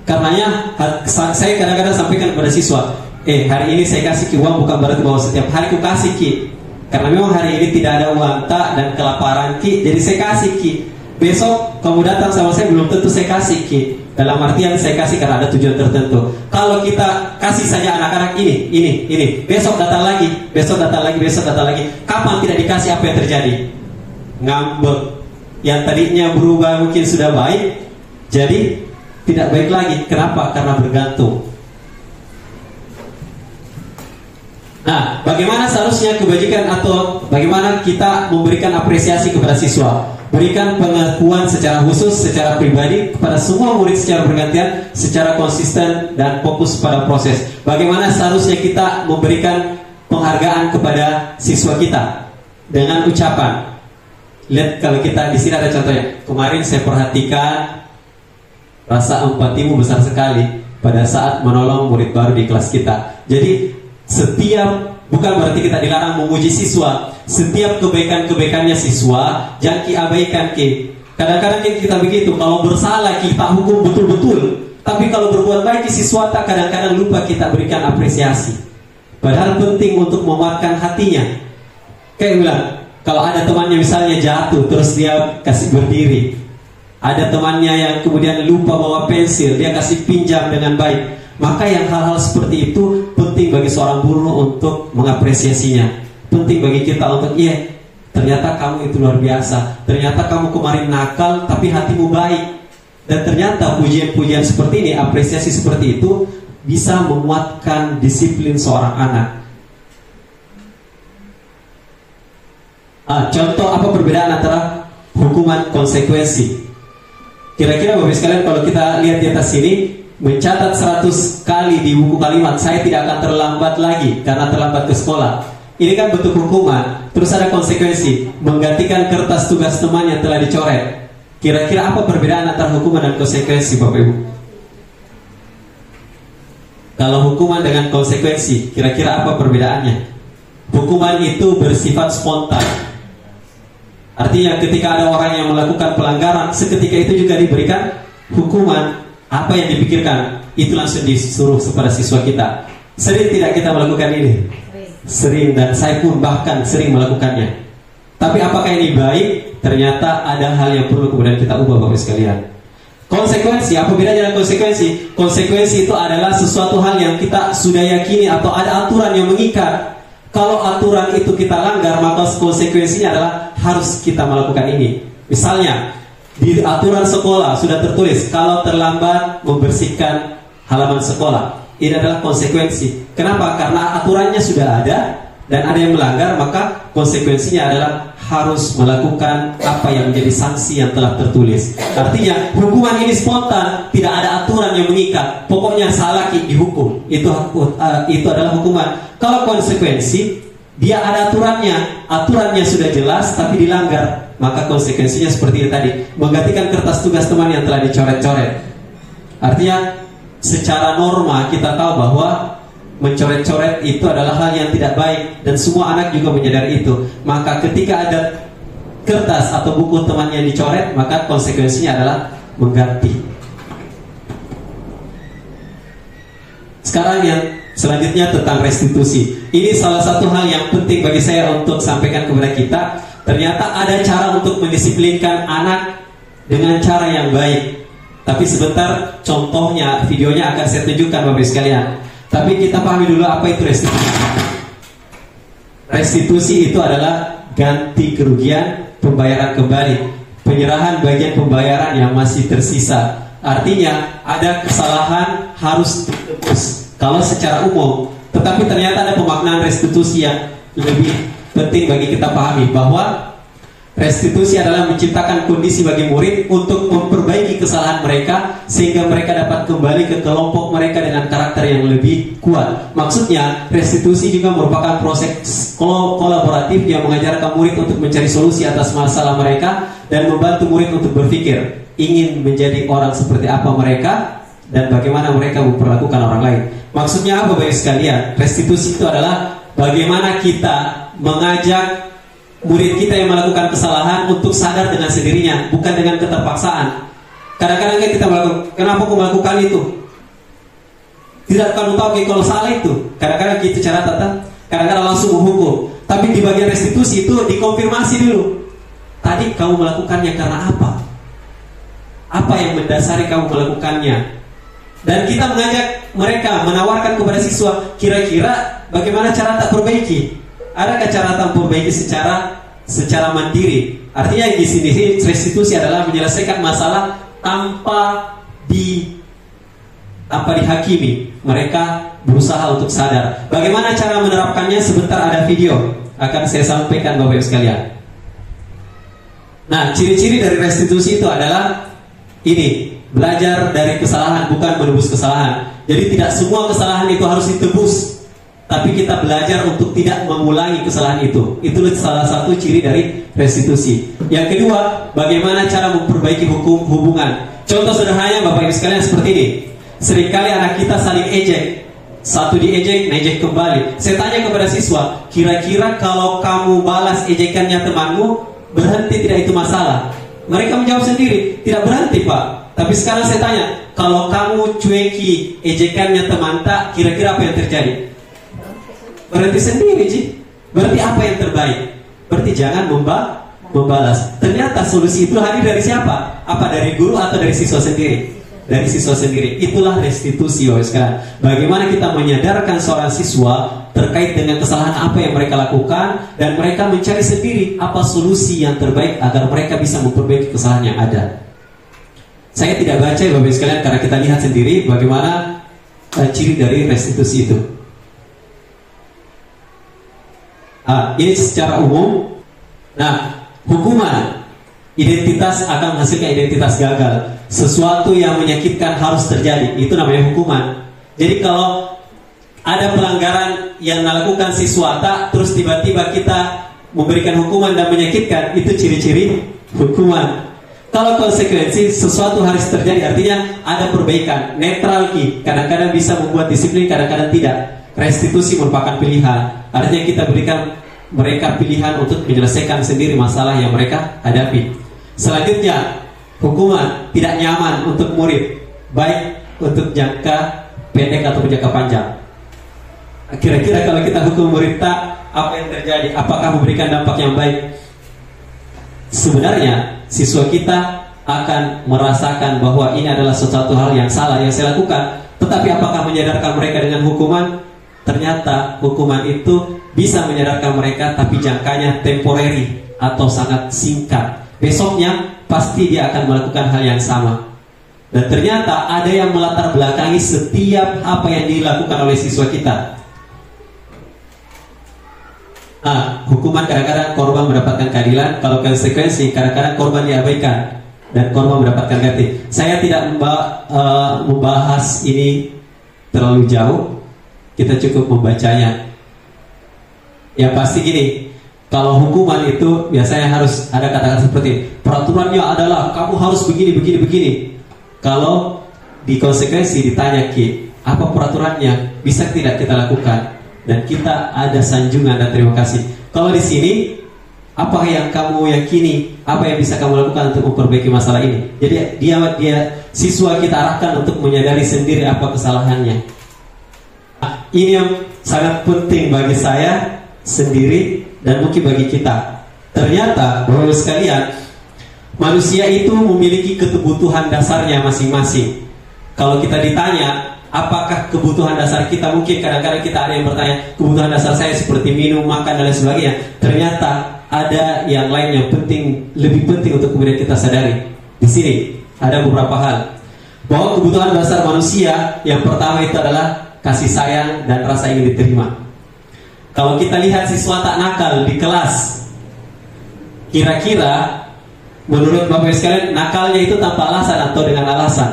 Karenanya saya kadang-kadang sampaikan kepada siswa, hari ini saya kasih ki uang bukan berarti bahwa setiap hari ku kasih ki, karena memang hari ini tidak ada uang tak dan kelaparan ki, jadi saya kasih ki. Besok kamu datang sama saya belum tentu saya kasih ki. Dalam artian saya kasih karena ada tujuan tertentu. Kalau kita kasih saja anak-anak ini, besok datang lagi, besok datang lagi, besok datang lagi. Kapan tidak dikasih apa yang terjadi? Ngambek. Yang tadinya berubah mungkin sudah baik, jadi tidak baik lagi. Kenapa? Karena bergantung. Nah, bagaimana seharusnya kebajikan atau bagaimana kita memberikan apresiasi kepada siswa? Berikan pengakuan secara khusus, secara pribadi kepada semua murid secara bergantian, secara konsisten dan fokus pada proses. Bagaimana seharusnya kita memberikan penghargaan kepada siswa kita dengan ucapan. Lihat kalau kita di sini ada contohnya. Kemarin saya perhatikan rasa empatimu besar sekali pada saat menolong murid baru di kelas kita. Jadi bukan berarti kita dilarang memuji siswa. Setiap kebaikan-kebaikannya siswa jangan abaikan ki. Kadang-kadang kita begitu, kalau bersalah kita hukum betul-betul, tapi kalau berbuat baik siswa tak kadang-kadang lupa kita berikan apresiasi. Padahal penting untuk memuatkan hatinya. Kayak bilang, kalau ada temannya misalnya jatuh terus dia kasih berdiri, ada temannya yang kemudian lupa bawa pensil, dia kasih pinjam dengan baik. Maka yang hal-hal seperti itu penting bagi seorang guru untuk mengapresiasinya. Penting bagi kita untuk, ternyata kamu itu luar biasa. Ternyata kamu kemarin nakal tapi hatimu baik. Dan ternyata pujian-pujian seperti ini, apresiasi seperti itu bisa menguatkan disiplin seorang anak. Contoh apa perbedaan antara hukuman konsekuensi? Kira-kira Bapak sekalian kalau kita lihat di atas sini, mencatat 100 kali di buku kalimat, saya tidak akan terlambat lagi karena terlambat ke sekolah. Ini kan bentuk hukuman. Terus ada konsekuensi, menggantikan kertas tugas teman yang telah dicoret. Kira-kira apa perbedaan antara hukuman dan konsekuensi, Bapak Ibu? Kalau hukuman dengan konsekuensi, kira-kira apa perbedaannya? Hukuman itu bersifat spontan. Artinya ketika ada orang yang melakukan pelanggaran, seketika itu juga diberikan hukuman. Apa yang dipikirkan itu langsung disuruh kepada siswa kita. Sering tidak kita melakukan ini? Sering, dan saya pun bahkan sering melakukannya. Tapi apakah ini baik? Ternyata ada hal yang perlu kemudian kita ubah, Bapak sekalian. Konsekuensi, apa bedanya dengan konsekuensi? Konsekuensi itu adalah sesuatu hal yang kita sudah yakini atau ada aturan yang mengikat. Kalau aturan itu kita langgar, maka konsekuensinya adalah harus kita melakukan ini. Misalnya di aturan sekolah sudah tertulis kalau terlambat membersihkan halaman sekolah. Ini adalah konsekuensi. Kenapa? Karena aturannya sudah ada dan ada yang melanggar, maka konsekuensinya adalah harus melakukan apa yang menjadi sanksi yang telah tertulis. Artinya hukuman ini spontan, tidak ada aturan yang mengikat. Pokoknya salah dihukum. Itu adalah hukuman. Kalau konsekuensi, dia ada aturannya. Aturannya sudah jelas tapi dilanggar, maka konsekuensinya seperti ini tadi, menggantikan kertas tugas teman yang telah dicoret-coret. Artinya secara norma kita tahu bahwa mencoret-coret itu adalah hal yang tidak baik dan semua anak juga menyadari itu. Maka ketika ada kertas atau buku teman yang dicoret, maka konsekuensinya adalah mengganti. Sekarang yang selanjutnya tentang restitusi. Ini salah satu hal yang penting bagi saya untuk sampaikan kepada kita. Ternyata ada cara untuk mendisiplinkan anak dengan cara yang baik. Tapi sebentar, contohnya, videonya akan saya tunjukkan Bapak sekalian. Tapi kita pahami dulu apa itu restitusi. Restitusi itu adalah ganti kerugian, pembayaran kembali, penyerahan bagian pembayaran yang masih tersisa. Artinya ada kesalahan harus ditebus kalau secara umum. Tetapi ternyata ada pemaknaan restitusi yang lebih penting bagi kita pahami, bahwa Restitusi adalah menciptakan kondisi bagi murid untuk memperbaiki kesalahan mereka sehingga mereka dapat kembali ke kelompok mereka dengan karakter yang lebih kuat. Maksudnya, restitusi juga merupakan proses kolaboratif yang mengajarkan murid untuk mencari solusi atas masalah mereka dan membantu murid untuk berpikir ingin menjadi orang seperti apa mereka dan bagaimana mereka memperlakukan orang lain. Maksudnya apa, Bapak sekalian? Restitusi itu adalah bagaimana kita mengajak murid kita yang melakukan kesalahan untuk sadar dengan sendirinya, bukan dengan keterpaksaan. Kadang-kadang kita melakukan, kenapa aku melakukan itu? Tidak akan tahu kalau salah itu. Kadang-kadang kita cara tata, kadang-kadang langsung menghukum. Tapi di bagian restitusi itu dikonfirmasi dulu. Tadi kamu melakukannya karena apa? Apa yang mendasari kamu melakukannya? Dan kita mengajak mereka, menawarkan kepada siswa, kira-kira bagaimana cara tak perbaiki? Adakah cara tak perbaiki secara mandiri? Artinya di sini restitusi adalah menyelesaikan masalah tanpa dihakimi. Mereka berusaha untuk sadar. Bagaimana cara menerapkannya? Sebentar ada video akan saya sampaikan, Bapak Ibu sekalian. Nah, ciri-ciri dari restitusi itu adalah ini, belajar dari kesalahan, bukan menebus kesalahan. Jadi tidak semua kesalahan itu harus ditebus, tapi kita belajar untuk tidak mengulangi kesalahan itu. Itu salah satu ciri dari restitusi. Yang kedua, bagaimana cara memperbaiki hubungan. Contoh sederhananya Bapak Ibu sekalian seperti ini. Seringkali anak kita saling ejek. Satu diejek, ngejek kembali. Saya tanya kepada siswa, kira-kira kalau kamu balas ejekannya temanmu, berhenti tidak itu masalah? Mereka menjawab sendiri, tidak berhenti Pak. Tapi sekarang saya tanya, kalau kamu cueki ejekannya teman tak, kira-kira apa yang terjadi? Berhenti sendiri, Ji. Berarti apa yang terbaik? Berarti jangan membalas. Ternyata solusi itu hadir dari siapa? Apa dari guru atau dari siswa sendiri? Dari siswa sendiri. Itulah restitusi, Bapak sekalian. Bagaimana kita menyadarkan seorang siswa terkait dengan kesalahan apa yang mereka lakukan, dan mereka mencari sendiri apa solusi yang terbaik agar mereka bisa memperbaiki kesalahan yang ada. Saya tidak baca, Bapak sekalian, karena kita lihat sendiri bagaimana ciri dari restitusi itu. Ini secara umum. Nah, hukuman, identitas akan menghasilkan identitas gagal. Sesuatu yang menyakitkan harus terjadi, itu namanya hukuman. Jadi kalau ada pelanggaran yang dilakukan siswa tak, terus tiba-tiba kita memberikan hukuman dan menyakitkan, itu ciri-ciri hukuman. Kalau konsekuensi, sesuatu harus terjadi, artinya ada perbaikan. Netral ki, kadang-kadang bisa membuat disiplin, kadang-kadang tidak. Restitusi merupakan pilihan, artinya kita berikan mereka pilihan untuk menyelesaikan sendiri masalah yang mereka hadapi. Selanjutnya, hukuman tidak nyaman untuk murid, baik untuk jangka pendek atau jangka panjang. Kira-kira kalau kita hukum murid tak, apa yang terjadi? Apakah memberikan dampak yang baik? Sebenarnya siswa kita akan merasakan bahwa ini adalah sesuatu hal yang salah yang saya lakukan. Tetapi apakah menyadarkan mereka dengan hukuman? Ternyata hukuman itu bisa menyadarkan mereka, tapi jangkanya temporary atau sangat singkat. Besoknya pasti dia akan melakukan hal yang sama. Dan ternyata ada yang melatar belakangi setiap apa yang dilakukan oleh siswa kita. Hukuman kadang-kadang korban mendapatkan keadilan, kalau konsekuensi kadang-kadang korban diabaikan dan korban mendapatkan ganti. Saya tidak membahas ini terlalu jauh, kita cukup membacanya. Ya pasti gini, kalau hukuman itu biasanya harus ada kata-kata seperti peraturannya adalah kamu harus begini. Kalau di konsekuensi ditanya Ki, apa peraturannya, bisa tidak kita lakukan? Dan kita ada sanjungan dan terima kasih. Kalau di sini, apa yang kamu yakini, apa yang bisa kamu lakukan untuk memperbaiki masalah ini? Jadi dia siswa kita arahkan untuk menyadari sendiri apa kesalahannya. Ini yang sangat penting bagi saya sendiri dan mungkin bagi kita. Ternyata, Bapak sekalian, manusia itu memiliki kebutuhan dasarnya masing-masing. Kalau kita ditanya, apakah kebutuhan dasar kita, mungkin kadang-kadang kita ada yang bertanya, kebutuhan dasar saya seperti minum, makan, dan lain sebagainya. Ternyata ada yang lain yang penting, lebih penting untuk kemudian kita sadari. Di sini ada beberapa hal. Bahwa kebutuhan dasar manusia yang pertama itu adalah kasih sayang dan rasa ingin diterima. Kalau kita lihat siswa tak nakal di kelas, Kira-kira menurut Bapak Ibu sekalian, nakalnya itu tanpa alasan atau dengan alasan?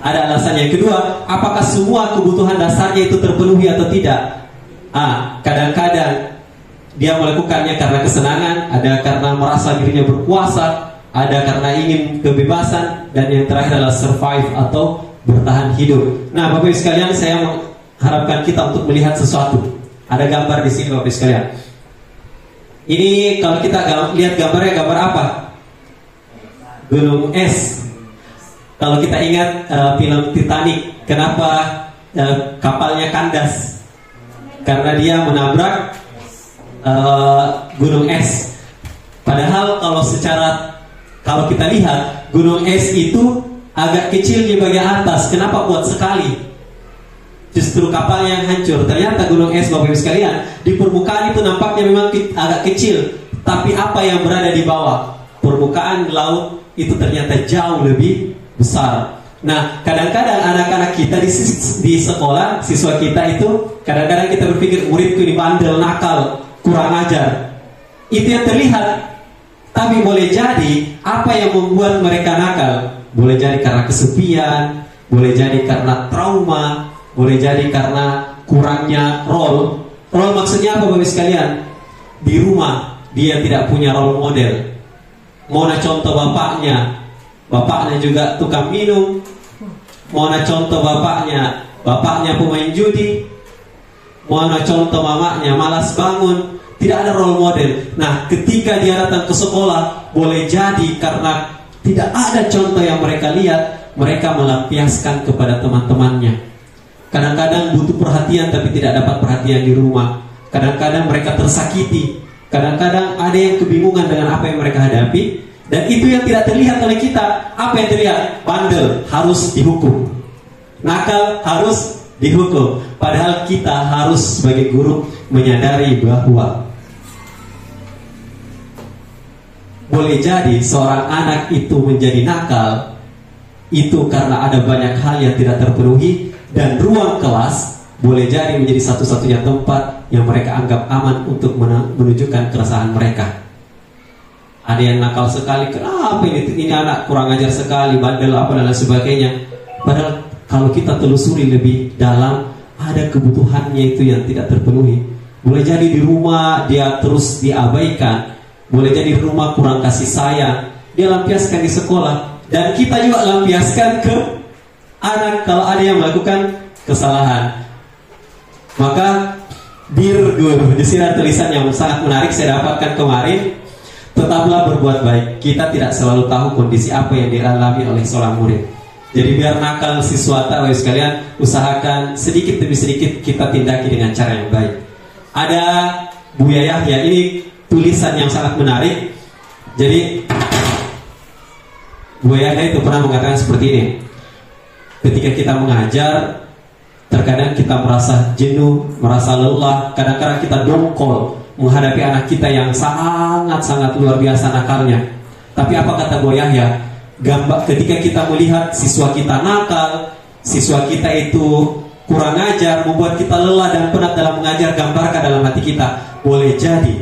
Ada alasan. Yang kedua, apakah semua kebutuhan dasarnya itu terpenuhi atau tidak? Kadang-kadang dia melakukannya karena kesenangan, ada karena merasa dirinya berkuasa, ada karena ingin kebebasan, dan yang terakhir adalah survive atau bertahan hidup. Nah, Bapak Ibu sekalian, saya mengharapkan kita untuk melihat sesuatu. Ada gambar di sini, Bapak Ibu sekalian. Ini kalau kita lihat gambarnya, gambar apa? Gunung es. Kalau kita ingat film Titanic, kenapa kapalnya kandas? Karena dia menabrak gunung es. Padahal kalau kita lihat gunung es itu agak kecil di bagian atas. Kenapa kuat sekali? Justru kapal yang hancur. Ternyata gunung es, Bapak Ibu sekalian, di permukaan itu nampaknya memang agak kecil, tapi apa yang berada di bawah permukaan laut itu ternyata jauh lebih besar. Nah, kadang-kadang anak-anak kita di sekolah, siswa kita itu kadang-kadang kita berpikir muridku ini bandel, nakal, kurang ajar. Itu yang terlihat. Tapi boleh jadi apa yang membuat mereka nakal? Boleh jadi karena kesepian, boleh jadi karena trauma, boleh jadi karena kurangnya role. Role maksudnya apa, Bapak sekalian? Di rumah dia tidak punya role model. Mana contoh bapaknya juga tukang minum. Mana contoh bapaknya pemain judi. Mana contoh mamanya malas bangun. Tidak ada role model. Nah, ketika dia datang ke sekolah, boleh jadi karena tidak ada contoh yang mereka lihat, mereka melampiaskan kepada teman-temannya. Kadang-kadang butuh perhatian tapi tidak dapat perhatian di rumah. Kadang-kadang mereka tersakiti. Kadang-kadang ada yang kebingungan dengan apa yang mereka hadapi. Dan itu yang tidak terlihat oleh kita. Apa yang terlihat? Bandel, harus dihukum. Nakal, harus dihukum. Padahal kita harus sebagai guru menyadari bahwa boleh jadi seorang anak itu menjadi nakal itu karena ada banyak hal yang tidak terpenuhi. Dan ruang kelas boleh jadi menjadi satu-satunya tempat yang mereka anggap aman untuk menunjukkan keresahan mereka. Ada yang nakal sekali, kenapa ini anak kurang ajar sekali, bandel apa dan lain sebagainya. Padahal kalau kita telusuri lebih dalam, ada kebutuhannya itu yang tidak terpenuhi. Boleh jadi di rumah dia terus diabaikan, boleh jadi di rumah kurang kasih sayang, dia lampiaskan di sekolah. Dan kita juga lampiaskan ke anak kalau ada yang melakukan kesalahan. Maka dear guru, di sini ada tulisan yang sangat menarik saya dapatkan kemarin. Tetaplah berbuat baik. Kita tidak selalu tahu kondisi apa yang dialami oleh seorang murid. Jadi biar nakal siswa tahu sekalian, usahakan sedikit demi sedikit kita tindaki dengan cara yang baik. Ada Buya Yahya, ini tulisan yang sangat menarik. Jadi Buya Yahya itu pernah mengatakan seperti ini. Ketika kita mengajar, terkadang kita merasa jenuh, merasa lelah, kadang-kadang kita dongkol menghadapi anak kita yang sangat-sangat luar biasa nakalnya. Tapi apa kata Buya Yahya? Ketika kita melihat siswa kita nakal, siswa kita itu kurang ajar, membuat kita lelah dan penat dalam mengajar, gambarkan dalam hati kita, boleh jadi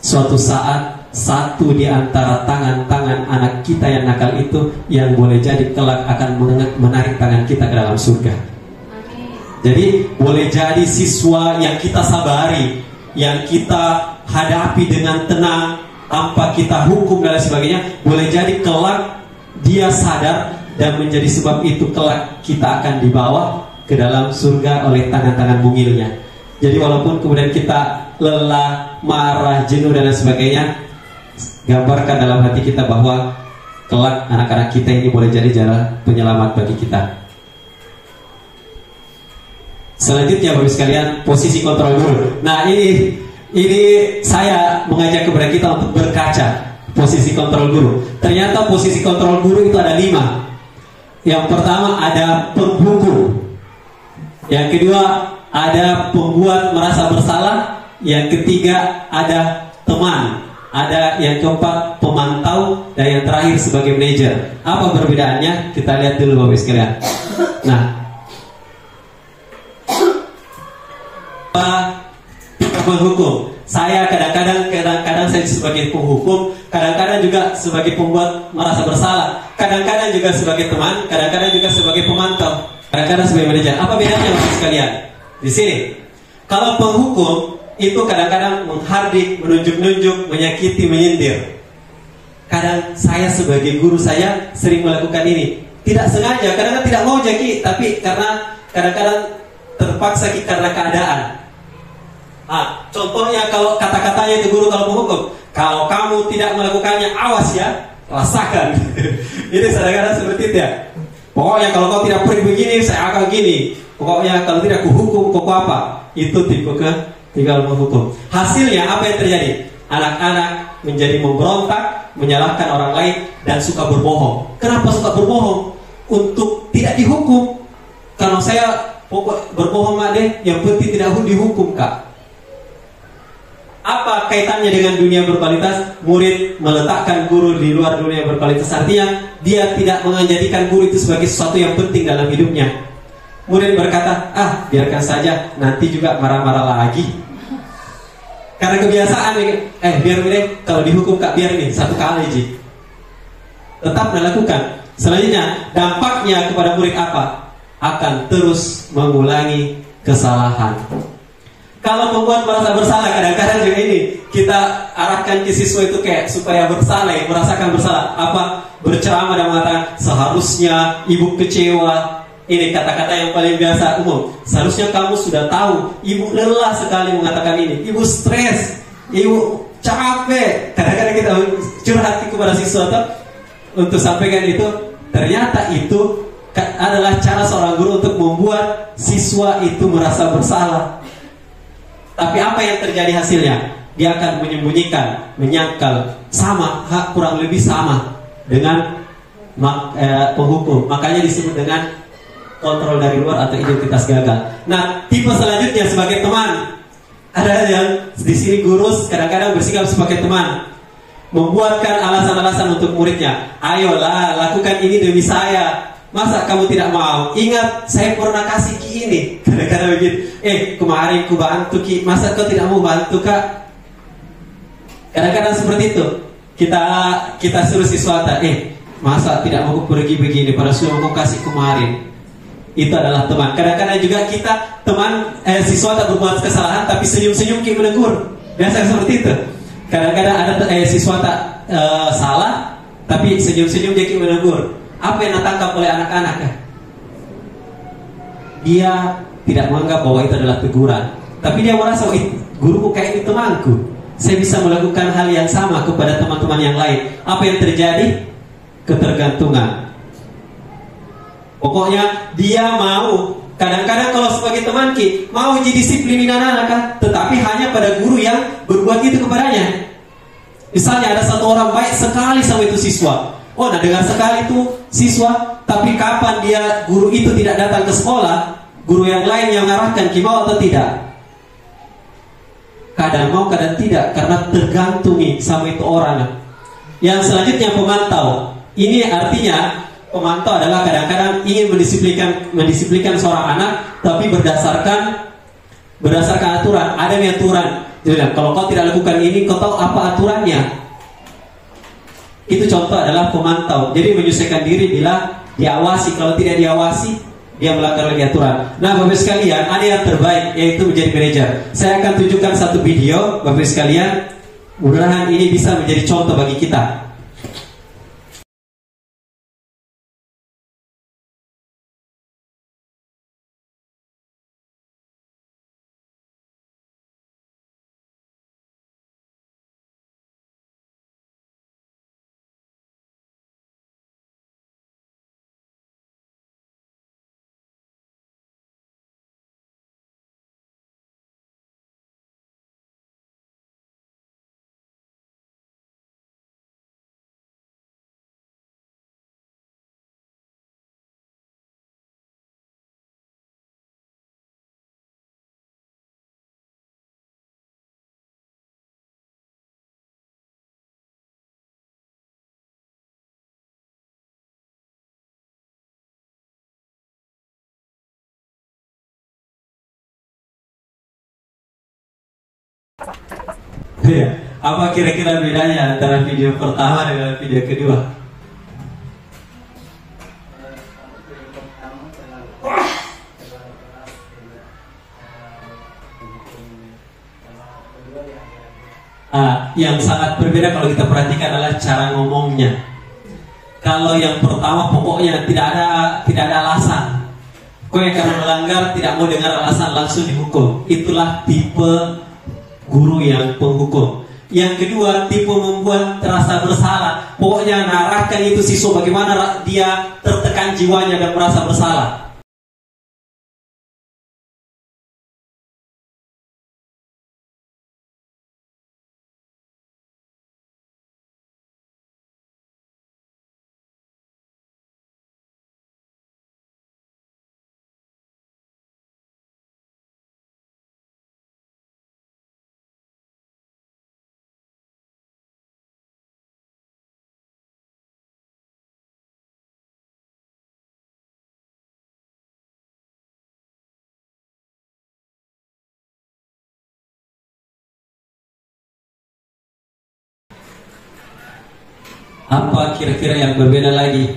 suatu saat satu di antara tangan-tangan anak kita yang nakal itu yang boleh jadi kelak akan menarik tangan kita ke dalam surga. Jadi boleh jadi siswa yang kita sabari, yang kita hadapi dengan tenang tanpa kita hukum dan lain sebagainya, boleh jadi kelak dia sadar dan menjadi sebab itu kelak kita akan dibawa ke dalam surga oleh tangan-tangan mungilnya. Jadi walaupun kemudian kita lelah, marah, jenuh dan lain sebagainya, gambarkan dalam hati kita bahwa kelak anak-anak kita ini boleh jadi jalan penyelamat bagi kita. Selanjutnya Bapak sekalian, posisi kontrol guru. Nah ini saya mengajak kepada kita untuk berkaca posisi kontrol guru. Ternyata posisi kontrol guru itu ada 5. Yang pertama ada penghukum. Yang kedua ada pembuat merasa bersalah. Yang ketiga ada teman. Ada yang keempat pemantau. Dan yang terakhir sebagai manajer. Apa perbedaannya? Kita lihat dulu Bapak sekalian. Nah, penghukum. Saya kadang-kadang saya sebagai penghukum, kadang-kadang juga sebagai pembuat merasa bersalah, kadang-kadang juga sebagai teman, kadang-kadang juga sebagai pemantau, kadang-kadang sebagai manajer. Apa bedanya Bapak sekalian? Di sini, kalau penghukum itu kadang-kadang menghardik, menunjuk-nunjuk, menyakiti, menyindir. Kadang saya sebagai guru saya sering melakukan ini. Tidak sengaja, kadang-kadang tidak mau jadi, tapi karena kadang-kadang terpaksa karena keadaan. Contohnya kalau kata-katanya itu guru kalau menghukum, kalau kamu tidak melakukannya, awas ya, rasakan. Ini kadang-kadang seperti itu ya. Pokoknya kalau kau tidak pergi begini, saya akan gini. Pokoknya kalau tidak kuhukum, kau apa? Itu tipe tinggal menghukum. Hasilnya apa yang terjadi? Anak-anak menjadi memberontak, menyalahkan orang lain, dan suka berbohong. Kenapa suka berbohong? Untuk tidak dihukum. Kalau saya pokok berbohong Ade, yang penting tidak dihukum Kak. Apa kaitannya dengan dunia berkualitas? Murid meletakkan guru di luar dunia berkualitas, artinya dia tidak menjadikan guru itu sebagai sesuatu yang penting dalam hidupnya. Murid berkata, biarkan saja, nanti juga marah-marah lagi. Karena kebiasaan nih, biar deh, kalau dihukum Kak, biar nih, satu kali Ji. Tetap melakukan. Selanjutnya, dampaknya kepada murid apa? Akan terus mengulangi kesalahan. Kalau membuat merasa bersalah, kadang-kadang juga ini kita arahkan ke siswa itu kayak supaya bersalah, merasakan bersalah. Apa? Berceramah dan mengatakan seharusnya ibu kecewa. Ini kata-kata yang paling biasa umum. Seharusnya kamu sudah tahu, ibu lelah sekali mengatakan ini. Ibu stres, ibu capek. Kadang-kadang kita curhat kepada siswa untuk sampaikan itu. Ternyata itu adalah cara seorang guru untuk membuat siswa itu merasa bersalah. Tapi apa yang terjadi hasilnya? Dia akan menyembunyikan, menyangkal, kurang lebih sama dengan penghukum. Makanya disebut dengan kontrol dari luar atau identitas gagal. Nah, tipe selanjutnya sebagai teman. Ada yang di sini guru kadang-kadang bersikap sebagai teman, membuatkan alasan-alasan untuk muridnya. Ayolah, lakukan ini demi saya. Masa kamu tidak mau? Ingat, saya pernah kasih Ki ini. Kadang-kadang begitu. Kemarin ku bantu Ki, masa kau tidak mau bantu Kak? Kadang-kadang seperti itu. Kita suruh siswa, masa tidak mau pergi begini, pada sudah mau kasih kemarin. Itu adalah teman. Kadang-kadang juga kita siswa tak berbuat kesalahan, tapi senyum-senyum Ki menegur. Biasa seperti itu. Kadang-kadang ada siswa tak salah, tapi senyum-senyum dia Ki menegur. Apa yang ditangkap oleh anak-anak? Dia tidak menganggap bahwa itu adalah teguran, tapi dia merasa, guruku kayak ini temanku, saya bisa melakukan hal yang sama kepada teman-teman yang lain. Apa yang terjadi? Ketergantungan. Pokoknya dia mau, kadang-kadang kalau sebagai teman Ki mau disiplinin anak-anak, tetapi hanya pada guru yang berbuat itu kepadanya. Misalnya ada satu orang baik sekali sama itu siswa. Dengar sekali itu siswa, tapi kapan guru itu tidak datang ke sekolah, guru yang lain yang mengarahkan Ki mau atau tidak? Kadang mau, kadang tidak, karena tergantung sama itu orang. Yang selanjutnya pemantau. Ini artinya pemantau adalah kadang-kadang ingin mendisiplinkan seorang anak, tapi berdasarkan aturan. Ada aturan. Jadi kalau kau tidak lakukan ini, kau tahu apa aturannya? Itu contoh adalah pemantau. Jadi menyesuaikan diri bila diawasi. Kalau tidak diawasi, dia melanggar lagi aturan. Nah, Bapak sekalian, ada yang terbaik, yaitu menjadi manajer. Saya akan tunjukkan satu video, Bapak sekalian. Mudah-mudahan ini bisa menjadi contoh bagi kita. Beda. Apa kira-kira bedanya antara video pertama dengan video kedua? Yang sangat berbeda kalau kita perhatikan adalah cara ngomongnya. Kalau yang pertama pokoknya tidak ada alasan. Kau yang akan melanggar tidak mau dengar alasan, langsung dihukum. Itulah tipe guru yang penghukum. Yang kedua, tipe membuat terasa bersalah. Pokoknya narahkan itu siswa bagaimana dia tertekan jiwanya dan merasa bersalah. Apa kira-kira yang berbeda lagi?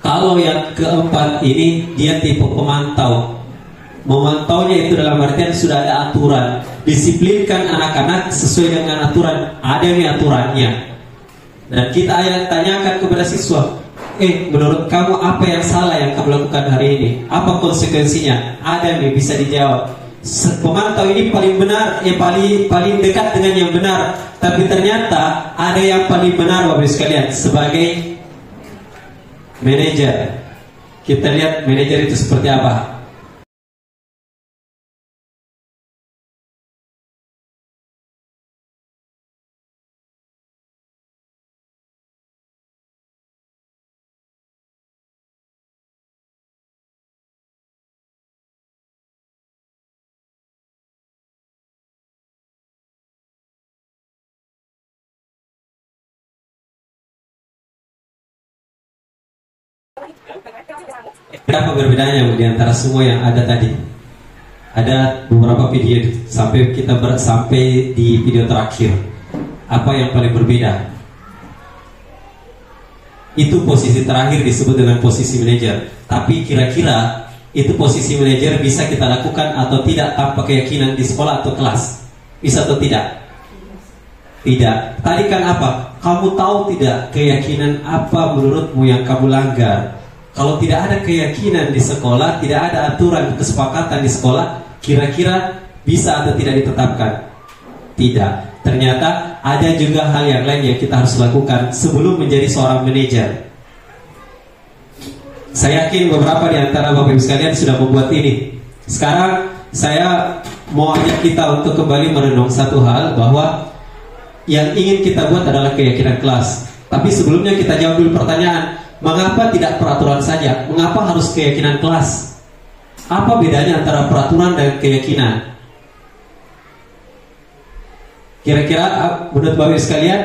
Kalau yang keempat ini dia tipe pemantau. Memantaunya itu dalam artian sudah ada aturan, disiplinkan anak-anak sesuai dengan aturan, ada nih aturannya. Dan kita tanyakan kepada siswa, menurut kamu apa yang salah yang kamu lakukan hari ini? Apa konsekuensinya? Ada nih, bisa dijawab. Pemantau ini paling benar, paling dekat dengan yang benar. Tapi ternyata ada yang paling benar, Bapak Ibu sekalian, sebagai manajer. Kita lihat manajer itu seperti apa. Berapa berbedanya di antara semua yang ada tadi? Ada beberapa video sampai di video terakhir. Apa yang paling berbeda? Itu posisi terakhir disebut dengan posisi manajer. Tapi kira-kira itu posisi manajer bisa kita lakukan atau tidak tanpa keyakinan di sekolah atau kelas? Bisa atau tidak? Tidak. Tadi kan apa? Kamu tahu tidak keyakinan apa menurutmu yang kamu langgar? Kalau tidak ada keyakinan di sekolah, tidak ada aturan kesepakatan di sekolah, kira-kira bisa atau tidak ditetapkan? Tidak. Ternyata ada juga hal yang lain yang kita harus lakukan sebelum menjadi seorang manajer. Saya yakin beberapa di antara Bapak Ibu sekalian sudah membuat ini. Sekarang saya mau ajak kita untuk kembali merenung satu hal, bahwa yang ingin kita buat adalah keyakinan kelas. Tapi sebelumnya kita jawab dulu pertanyaan, mengapa tidak peraturan saja? Mengapa harus keyakinan kelas? Apa bedanya antara peraturan dan keyakinan? Kira-kira menurut Bapak Ibu sekalian,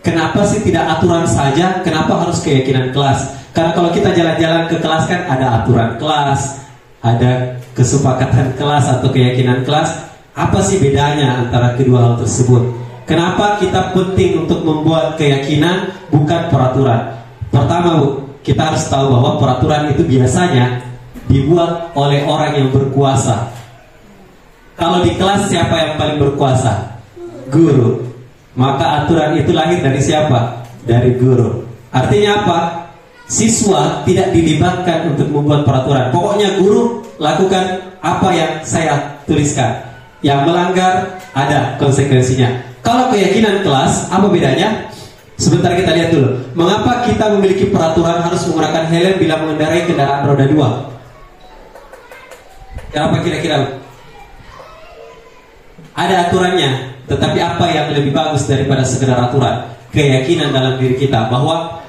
kenapa sih tidak aturan saja? Kenapa harus keyakinan kelas? Karena kalau kita jalan-jalan ke kelas kan ada aturan kelas, ada kesepakatan kelas atau keyakinan kelas. Apa sih bedanya antara kedua hal tersebut? Kenapa kita penting untuk membuat keyakinan bukan peraturan? Pertama, Bu, kita harus tahu bahwa peraturan itu biasanya dibuat oleh orang yang berkuasa. Kalau di kelas siapa yang paling berkuasa? Guru. Maka aturan itu lahir dari siapa? Dari guru. Artinya apa? Siswa tidak dilibatkan untuk membuat peraturan. Pokoknya guru lakukan apa yang saya tuliskan. Yang melanggar ada konsekuensinya. Kalau keyakinan kelas, apa bedanya? Sebentar kita lihat dulu. Mengapa kita memiliki peraturan harus menggunakan helm bila mengendarai kendaraan roda 2? Kenapa kira-kira? Ada aturannya, tetapi apa yang lebih bagus daripada sekedar aturan? Keyakinan dalam diri kita bahwa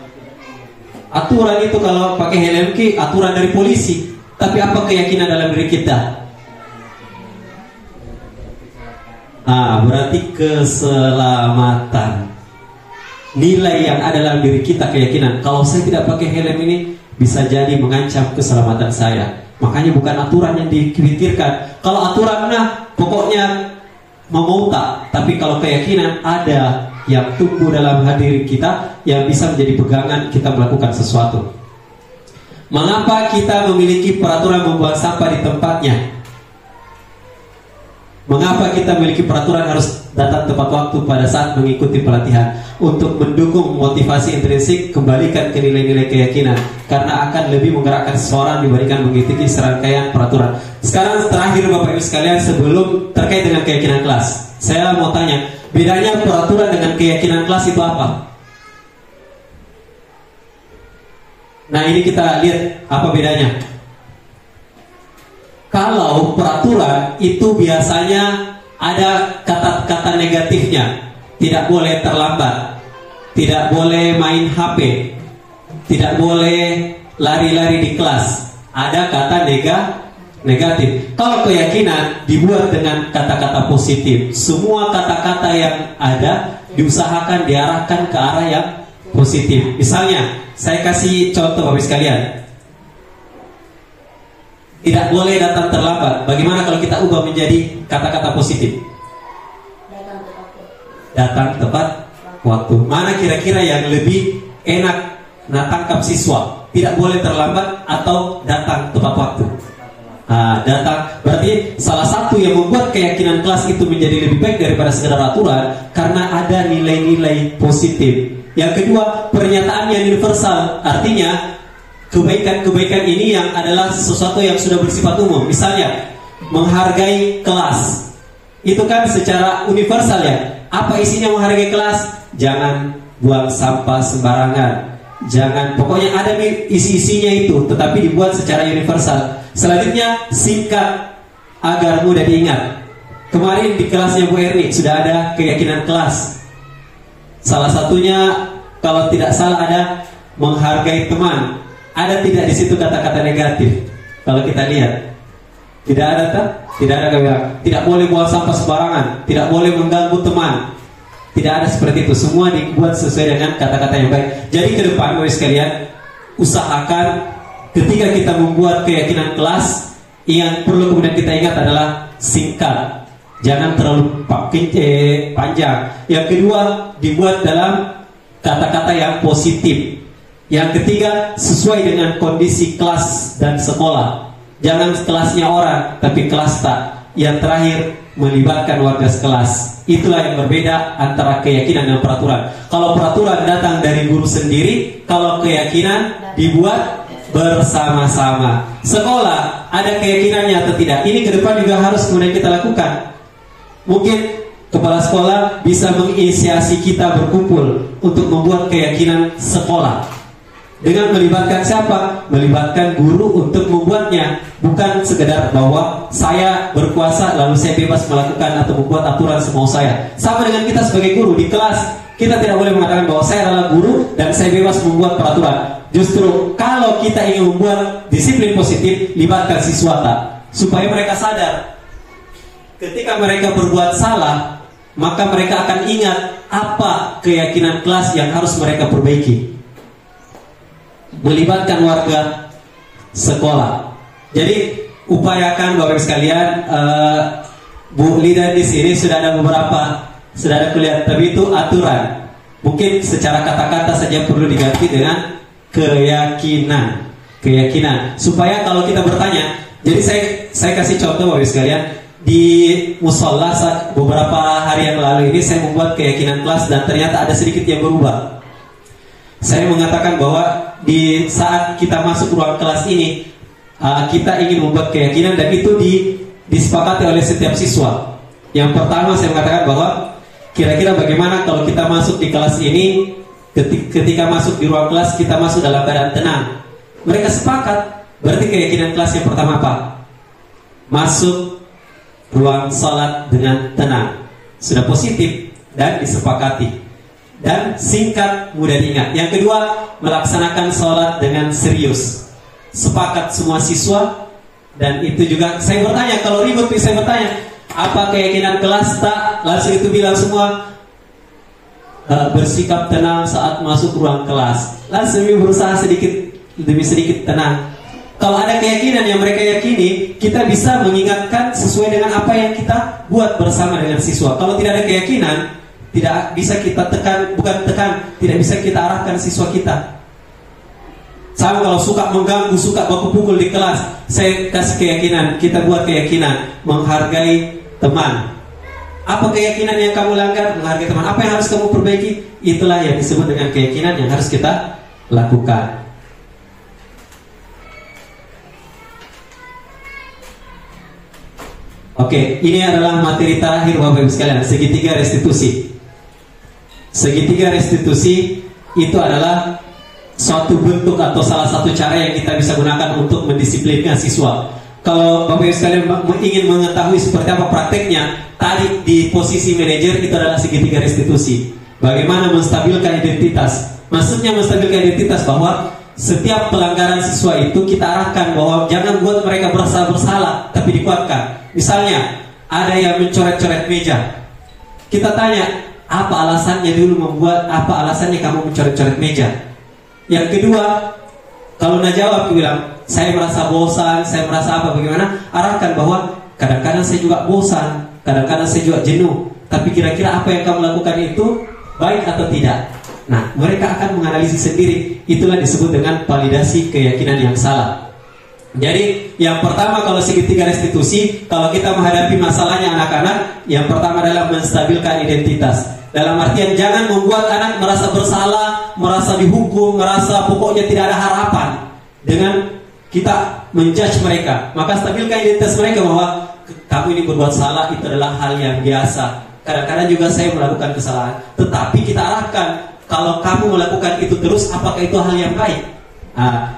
aturan itu kalau pakai helm aturan dari polisi. Tapi apa keyakinan dalam diri kita? Berarti keselamatan. Nilai yang ada dalam diri kita, keyakinan. Kalau saya tidak pakai helm ini bisa jadi mengancam keselamatan saya. Makanya bukan aturan yang dipikirkan. Kalau aturan pokoknya mau tak, tapi kalau keyakinan ada yang tumbuh dalam hati kita yang bisa menjadi pegangan kita melakukan sesuatu. Mengapa kita memiliki peraturan membuang sampah di tempatnya? Mengapa kita memiliki peraturan harus datang tepat waktu pada saat mengikuti pelatihan? Untuk mendukung motivasi intrinsik, kembalikan ke nilai-nilai keyakinan, karena akan lebih menggerakkan seseorang dibandingkan mengikuti serangkaian peraturan. Sekarang terakhir Bapak Ibu sekalian, sebelum terkait dengan keyakinan kelas, saya mau tanya, bedanya peraturan dengan keyakinan kelas itu apa? Nah, ini kita lihat apa bedanya. Kalau peraturan itu biasanya ada kata-kata negatifnya. Tidak boleh terlambat, tidak boleh main HP, tidak boleh lari-lari di kelas. Ada kata negatif. Kalau keyakinan dibuat dengan kata-kata positif. Semua kata-kata yang ada diusahakan diarahkan ke arah yang positif. Misalnya, saya kasih contoh Bapak sekalian. Tidak boleh datang terlambat. Bagaimana kalau kita ubah menjadi kata-kata positif? Datang tepat waktu. Mana kira-kira yang lebih enak tangkap siswa? Tidak boleh terlambat atau datang tepat waktu? Datang. Berarti salah satu yang membuat keyakinan kelas itu menjadi lebih baik daripada sekedar aturan, karena ada nilai-nilai positif. Yang kedua, pernyataan yang universal. Artinya kebaikan-kebaikan ini yang adalah sesuatu yang sudah bersifat umum. Misalnya menghargai kelas, itu kan secara universal ya. Apa isinya menghargai kelas? Jangan buang sampah sembarangan, jangan, pokoknya ada isi-isinya itu, tetapi dibuat secara universal. Selanjutnya, singkat agar mudah diingat. Kemarin di kelasnya Bu Erni sudah ada keyakinan kelas. Salah satunya, kalau tidak salah, ada menghargai teman. Ada tidak di situ kata-kata negatif? Kalau kita lihat, tidak ada tak? Tidak ada kata. Tidak boleh buang sampah sembarangan, tidak boleh mengganggu teman. Tidak ada seperti itu. Semua dibuat sesuai dengan kata-kata yang baik. Jadi ke depan, Bapak sekalian, usahakan ketika kita membuat keyakinan kelas, yang perlu kemudian kita ingat adalah singkat. Jangan terlalu panjang. Yang kedua, dibuat dalam kata-kata yang positif. Yang ketiga, sesuai dengan kondisi kelas dan sekolah. Jangan kelasnya orang, tapi kelas tak. Yang terakhir, melibatkan warga sekelas. Itulah yang berbeda antara keyakinan dan peraturan. Kalau peraturan datang dari guru sendiri, kalau keyakinan dibuat bersama-sama. Sekolah ada keyakinannya atau tidak? Ini ke depan juga harus kemudian kita lakukan. Mungkin kepala sekolah bisa menginisiasi kita berkumpul untuk membuat keyakinan sekolah. Dengan melibatkan siapa? Melibatkan guru untuk membuatnya. Bukan sekedar bahwa saya berkuasa lalu saya bebas melakukan atau membuat aturan semau saya. Sama dengan kita sebagai guru di kelas, kita tidak boleh mengatakan bahwa saya adalah guru dan saya bebas membuat peraturan. Justru kalau kita ingin membuat disiplin positif, libatkan siswa supaya mereka sadar ketika mereka berbuat salah, maka mereka akan ingat apa keyakinan kelas yang harus mereka perbaiki. Melibatkan warga sekolah. Jadi upayakan Bapak Ibu sekalian, Bu Lida di sini sudah ada beberapa, sudah ada kuliah, tapi itu aturan. Mungkin secara kata-kata saja perlu diganti dengan keyakinan. Supaya kalau kita bertanya, jadi saya kasih contoh Bapak Ibu sekalian, di musola beberapa hari yang lalu ini saya membuat keyakinan kelas dan ternyata ada sedikit yang berubah. Saya mengatakan bahwa di saat kita masuk ruang kelas ini, kita ingin membuat keyakinan dan itu disepakati oleh setiap siswa. Yang pertama saya mengatakan bahwa kira-kira bagaimana kalau kita masuk di kelas ini, ketika masuk di ruang kelas kita masuk dalam keadaan tenang. Mereka sepakat. Berarti keyakinan kelas yang pertama apa? Masuk ruang salat dengan tenang. Sudah positif dan disepakati. Dan singkat, mudah diingat. Yang kedua, melaksanakan sholat dengan serius. Sepakat semua siswa. Dan itu juga saya bertanya, kalau ribut saya bertanya, apa keyakinan kelas? Tak, langsung itu bilang semua bersikap tenang saat masuk ruang kelas. Langsung berusaha sedikit demi sedikit tenang. Kalau ada keyakinan yang mereka yakini, kita bisa mengingatkan sesuai dengan apa yang kita buat bersama dengan siswa. Kalau tidak ada keyakinan, tidak bisa kita tekan, tidak bisa kita arahkan siswa kita. Sama kalau suka mengganggu, suka baku pukul di kelas, saya kasih keyakinan, kita buat keyakinan, menghargai teman. Apa keyakinan yang kamu langgar? Menghargai teman. Apa yang harus kamu perbaiki? Itulah yang disebut dengan keyakinan yang harus kita lakukan. Oke, ini adalah materi terakhir Bapak Ibu sekalian, segitiga restitusi. Segitiga restitusi itu adalah suatu bentuk atau salah satu cara yang kita bisa gunakan untuk mendisiplinkan siswa. Kalau Bapak Ibu sekalian ingin mengetahui seperti apa prakteknya, tadi di posisi manajer itu adalah segitiga restitusi. Bagaimana menstabilkan identitas? Maksudnya menstabilkan identitas bahwa setiap pelanggaran siswa itu kita arahkan bahwa jangan buat mereka merasa bersalah, tapi dikuatkan. Misalnya ada yang mencoret-coret meja, kita tanya apa alasannya dulu membuat, apa alasannya kamu mencoret-coret meja. Yang kedua, kalau nak jawab bilang saya merasa bosan, saya merasa apa, bagaimana, arahkan bahwa kadang-kadang saya juga bosan, kadang-kadang saya juga jenuh, tapi kira-kira apa yang kamu lakukan itu baik atau tidak. Nah, mereka akan menganalisis sendiri. Itulah disebut dengan validasi keyakinan yang salah. Jadi yang pertama kalau segitiga restitusi, kalau kita menghadapi masalahnya anak-anak, yang pertama adalah menstabilkan identitas. Dalam artian jangan membuat anak merasa bersalah, merasa dihukum, merasa pokoknya tidak ada harapan dengan kita menjudge mereka. Maka stabilkan identitas mereka bahwa kamu ini berbuat salah, itu adalah hal yang biasa. Kadang-kadang juga saya melakukan kesalahan, tetapi kita arahkan, kalau kamu melakukan itu terus, apakah itu hal yang baik? Nah,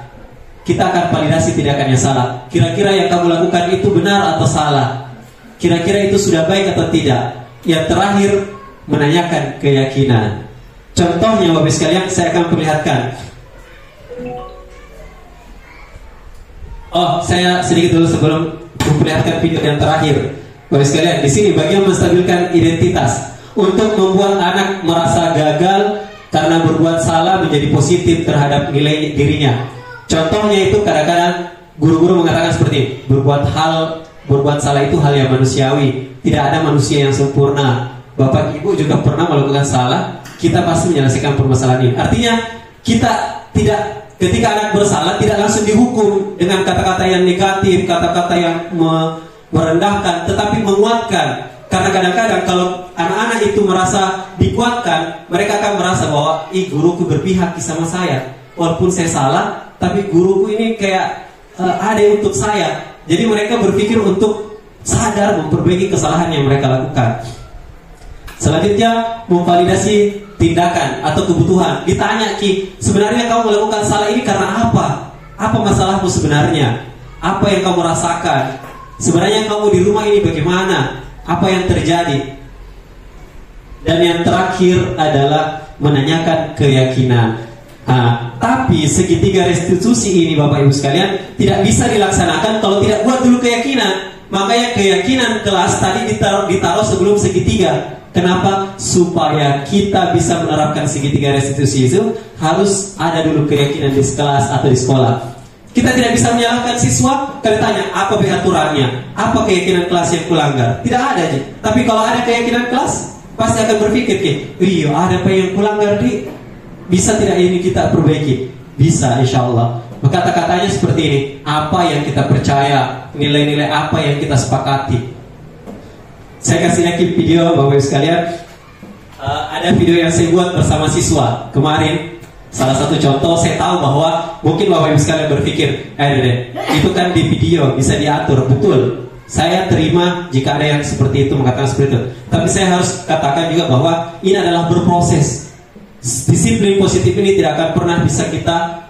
kita akan validasi tindakan yang salah. Kira-kira yang kamu lakukan itu benar atau salah? Kira-kira itu sudah baik atau tidak? Yang terakhir, menanyakan keyakinan. Contohnya Bapak sekalian, saya akan perlihatkan. Saya sedikit dulu sebelum memperlihatkan video yang terakhir. Bapak sekalian, di sini bagian menstabilkan identitas. Untuk membuat anak merasa gagal karena berbuat salah menjadi positif terhadap nilai dirinya. Contohnya itu kadang-kadang guru-guru mengatakan seperti ini, berbuat salah itu hal yang manusiawi, tidak ada manusia yang sempurna. Bapak Ibu juga pernah melakukan salah, kita pasti menyelesaikan permasalahan ini. Artinya kita tidak, ketika anak bersalah tidak langsung dihukum dengan kata-kata yang negatif, kata-kata yang merendahkan, tetapi menguatkan. Karena kadang-kadang kalau anak-anak itu merasa dikuatkan, mereka akan merasa bahwa guruku berpihak sama saya. Walaupun saya salah, tapi guruku ini kayak ada untuk saya. Jadi mereka berpikir untuk sadar memperbaiki kesalahan yang mereka lakukan. Selanjutnya memvalidasi tindakan atau kebutuhan. Ditanya, Ki, sebenarnya kamu melakukan salah ini karena apa? Apa masalahmu sebenarnya? Apa yang kamu rasakan? Sebenarnya kamu di rumah ini bagaimana? Apa yang terjadi? Dan yang terakhir adalah menanyakan keyakinan. Tapi segitiga restitusi ini Bapak Ibu sekalian tidak bisa dilaksanakan kalau tidak buat dulu keyakinan. Makanya keyakinan kelas tadi ditaruh sebelum segitiga. Kenapa? Supaya kita bisa menerapkan segitiga restitusi itu harus ada dulu keyakinan di kelas atau di sekolah. Kita tidak bisa menyalahkan siswa kalau ditanya apa aturannya, apa keyakinan kelas yang kulanggar. Tidak ada aja. Tapi kalau ada keyakinan kelas, pasti akan berpikir, iya ada apa yang kulanggar di, bisa tidak ini kita perbaiki? Bisa, insya Allah. Kata-katanya seperti ini, apa yang kita percaya, nilai-nilai apa yang kita sepakati. Saya kasih lagi video Bapak Ibu sekalian. Ada video yang saya buat bersama siswa kemarin. Salah satu contoh, saya tahu bahwa mungkin Bapak Ibu sekalian berpikir, itu kan di video bisa diatur. Betul, saya terima jika ada yang seperti itu mengatakan seperti itu. Tapi saya harus katakan juga bahwa ini adalah berproses. Disiplin positif ini tidak akan pernah bisa kita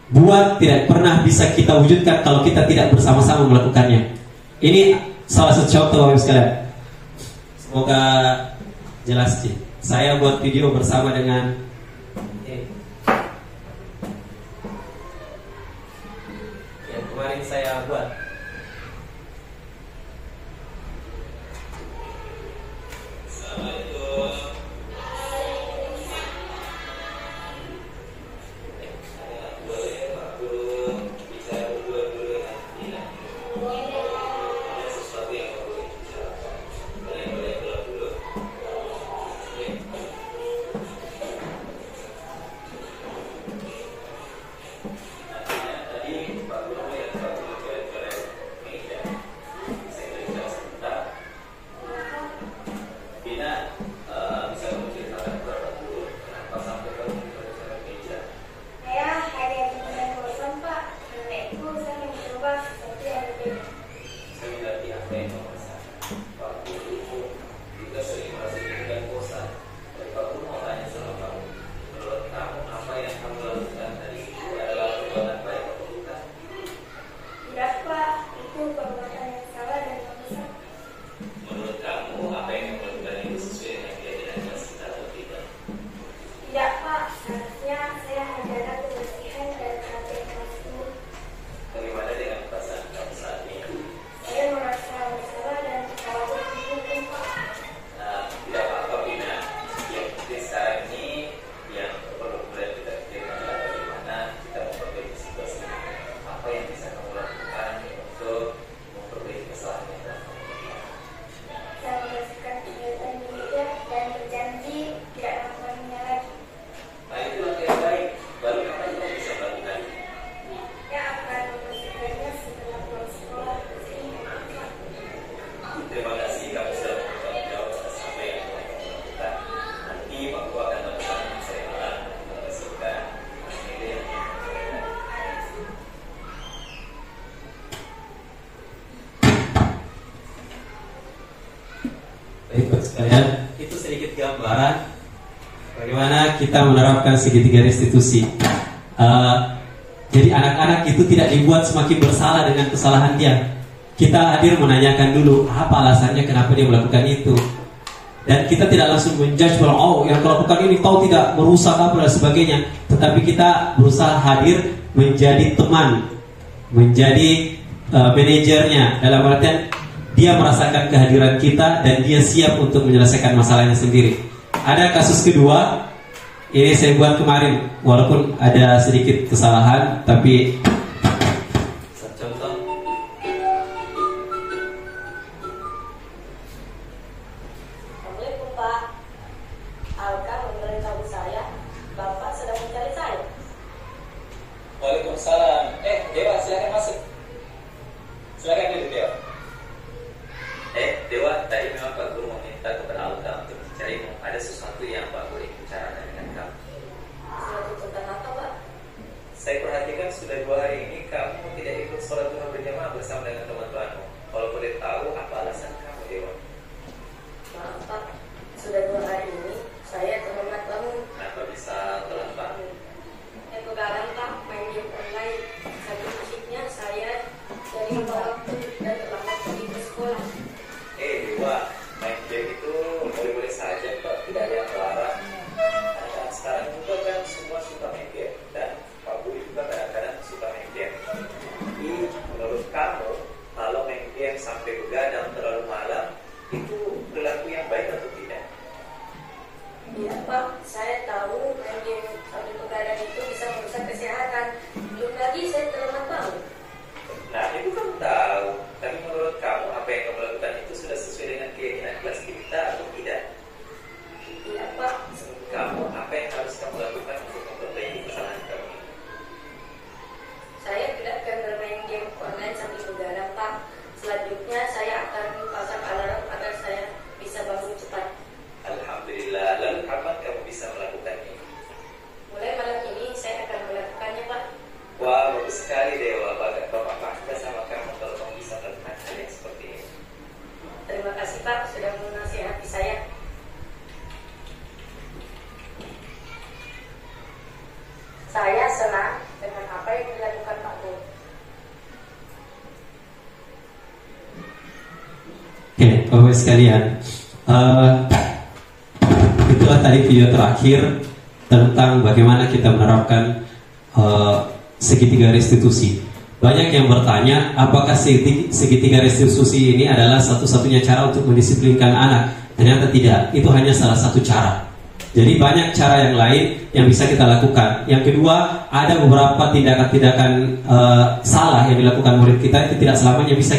buat, tidak pernah bisa kita wujudkan kalau kita tidak bersama-sama melakukannya. Ini salah satu contoh Bapak Ibu sekalian. Semoga jelas sih. Saya buat video bersama dengan yang kemarin saya buat. Boleh Pak Guru bicara berdua dulu. Sekalian, itu sedikit gambaran bagaimana kita menerapkan segitiga restitusi. Jadi anak-anak itu tidak dibuat semakin bersalah dengan kesalahan dia. Kita hadir menanyakan dulu apa alasannya kenapa dia melakukan itu. Dan kita tidak langsung menjudge bahwa oh yang melakukan ini kau tidak merusak apa dan sebagainya. Tetapi kita berusaha hadir menjadi teman, menjadi manajernya, dalam artian dia merasakan kehadiran kita dan dia siap untuk menyelesaikan masalahnya sendiri. Ada kasus kedua, ini saya buat kemarin, walaupun ada sedikit kesalahan, tapi contoh. Assalamualaikum Pak. Alka memberitahu saya, Bapak sedang mencari saya. Waalaikumsalam. Dewa, silakan masuk. Silakan duduk, Dewa. Dewa, tadi memang Pak Guru meminta kepada Alka untuk mencari ada sesuatu yang Pak Guru ingin bicarakan dengan kamu. Sesuatu tentang apa, Pak? Saya perhatikan sudah 2 hari ini kamu tidak ikut sholat duha berjamaah bersama dengan teman-temanmu. Kalau boleh tahu apa alasan kamu, Dewa? Maaf Pak, sudah 2 hari ini saya terlambat bangun. Kenapa bisa telat bangun? Saya begadang Pak, main game online. Satu musiknya saya jadi lupa waktu dan terlambat pergi ke sekolah. Dewa, main game itu boleh-boleh saja Pak, tidak ada yang melarang. Anak sekarang juga kan semua suka main game dan Pak Guru juga kadang-kadang suka main game. Jadi menurut kamu, kalau main game sampai begadang terlalu malam, itu perilaku yang baik atau tidak? Iya Pak, saya tahu main game sampai begadang itu bisa merusak kesehatan. Belum lagi saya terlambat bangun. Nah, itu kamu tahu. Tapi menurut kamu, apa yang kamu lakukan itu sudah sesuai dengan keyakinan kelas kita atau tidak? Iya Pak, Menurut kamu, apa yang harus kamu lakukan untuk memperbaiki kesalahan kamu? saya tidak akan bermain game online sampai begadang Pak. Selanjutnya saya akan pasang alarm agar saya bisa bangun cepat. Alhamdulillah. Lalu kapan kamu bisa melakukannya? Mulai malam ini saya akan melakukannya Pak. Wah, bagus sekali Dewa. Bapak bangga sama kamu kalau kamu bisa melakukan hal yang seperti ini. Terima kasih Pak sudah menasihati saya. Saya senang dengan apa yang dilakukan Pak Guru. Oke, Bapak sekalian, itulah tadi video terakhir tentang bagaimana kita menerapkan segitiga restitusi. Banyak yang bertanya, apakah segitiga restitusi ini adalah satu-satunya cara untuk mendisiplinkan anak? Ternyata tidak, itu hanya salah satu cara. Jadi banyak cara yang lain yang bisa kita lakukan. Yang kedua, ada beberapa tindakan-tindakan salah yang dilakukan murid kita itu tidak selamanya bisa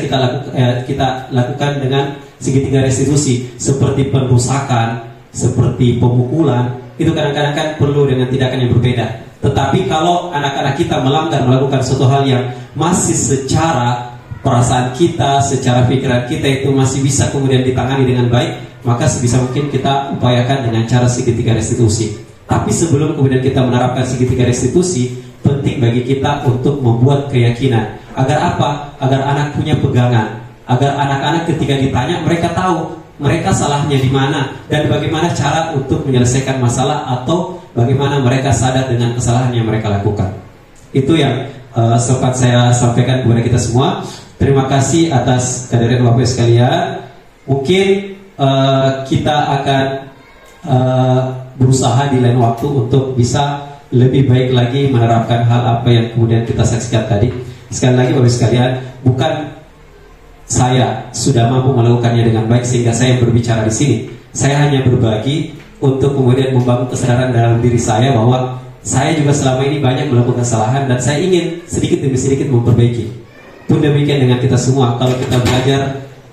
kita lakukan dengan segitiga restitusi, seperti perusakan, seperti pemukulan. Itu kadang-kadang kan perlu dengan tindakan yang berbeda. Tetapi kalau anak-anak kita melanggar, melakukan suatu hal yang masih secara perasaan kita, secara pikiran kita itu masih bisa kemudian ditangani dengan baik, maka sebisa mungkin kita upayakan dengan cara segitiga restitusi. Tapi sebelum kemudian kita menerapkan segitiga restitusi, penting bagi kita untuk membuat keyakinan. Agar apa? Agar anak punya pegangan. Agar anak-anak ketika ditanya, mereka tahu mereka salahnya di mana dan bagaimana cara untuk menyelesaikan masalah, atau bagaimana mereka sadar dengan kesalahan yang mereka lakukan. Itu yang sempat saya sampaikan kepada kita semua. Terima kasih atas kehadiran Bapak sekalian. Mungkin kita akan berusaha di lain waktu untuk bisa lebih baik lagi menerapkan hal apa yang kemudian kita saksikan tadi. Sekali lagi Bapak sekalian, bukan saya sudah mampu melakukannya dengan baik sehingga saya berbicara di sini. Saya hanya berbagi untuk kemudian membangun kesadaran dalam diri saya bahwa saya juga selama ini banyak melakukan kesalahan dan saya ingin sedikit demi sedikit memperbaiki. Pun demikian dengan kita semua, kalau kita belajar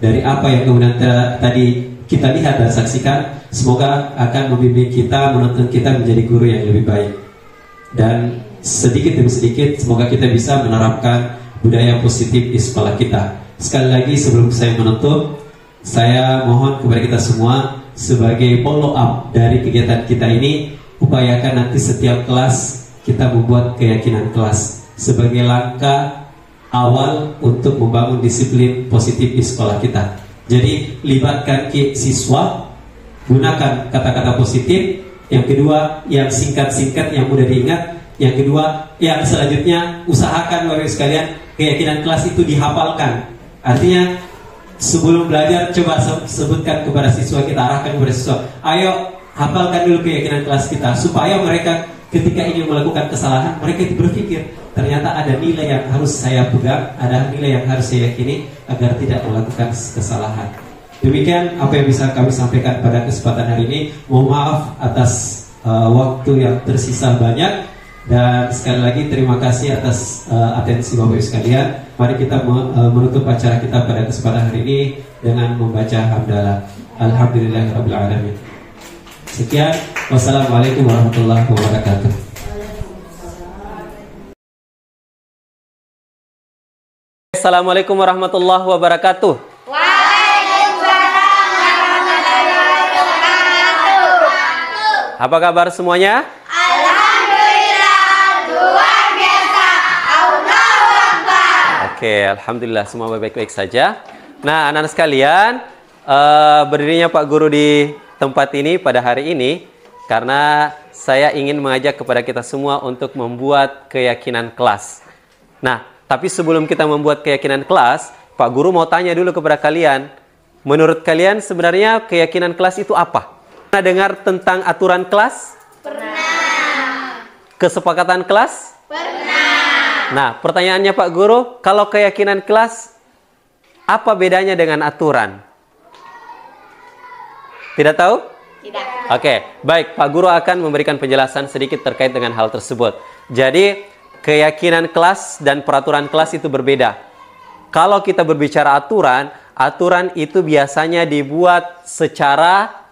dari apa yang kemudian tadi kita lihat dan saksikan, semoga akan membimbing kita, menuntun kita menjadi guru yang lebih baik. Dan sedikit demi sedikit, semoga kita bisa menerapkan budaya positif di sekolah kita. Sekali lagi sebelum saya menutup, saya mohon kepada kita semua sebagai follow up dari kegiatan kita ini, upayakan nanti setiap kelas kita membuat keyakinan kelas sebagai langkah awal untuk membangun disiplin positif di sekolah kita. Jadi libatkan siswa, gunakan kata-kata positif. Yang kedua, yang singkat-singkat, yang mudah diingat. Yang kedua, yang selanjutnya, usahakan Bapak sekalian keyakinan kelas itu dihafalkan. Artinya sebelum belajar, coba sebutkan kepada siswa, kita arahkan kepada siswa, ayo hafalkan dulu keyakinan kelas kita, supaya mereka ketika ingin melakukan kesalahan, mereka itu berpikir, ternyata ada nilai yang harus saya pegang, ada nilai yang harus saya yakini agar tidak melakukan kesalahan. Demikian apa yang bisa kami sampaikan pada kesempatan hari ini. Mohon maaf atas waktu yang tersisa banyak, dan sekali lagi terima kasih atas atensi Bapak Ibu sekalian. Mari kita menutup acara kita pada kesempatan hari ini dengan membaca hamdalah. Alhamdulillahirabbil alamin. Sekian, wassalamualaikum warahmatullahi wabarakatuh. Assalamualaikum warahmatullahi wabarakatuh. Waalaikumsalam warahmatullahi wabarakatuh. Apa kabar semuanya? Alhamdulillah, luar biasa. Allahu Akbar. Oke, alhamdulillah semua baik-baik saja. Nah, anak-anak sekalian, berdirinya Pak Guru di tempat ini pada hari ini karena saya ingin mengajak kepada kita semua untuk membuat keyakinan kelas. Nah, tapi sebelum kita membuat keyakinan kelas, Pak Guru mau tanya dulu kepada kalian, menurut kalian sebenarnya keyakinan kelas itu apa? Pernah dengar tentang aturan kelas? Pernah. Kesepakatan kelas? Pernah. Nah, pertanyaannya Pak Guru, kalau keyakinan kelas, apa bedanya dengan aturan? Tidak tahu? Tidak. Oke, baik. Pak Guru akan memberikan penjelasan sedikit terkait dengan hal tersebut. Jadi, keyakinan kelas dan peraturan kelas itu berbeda. Kalau kita berbicara aturan, aturan itu biasanya dibuat secara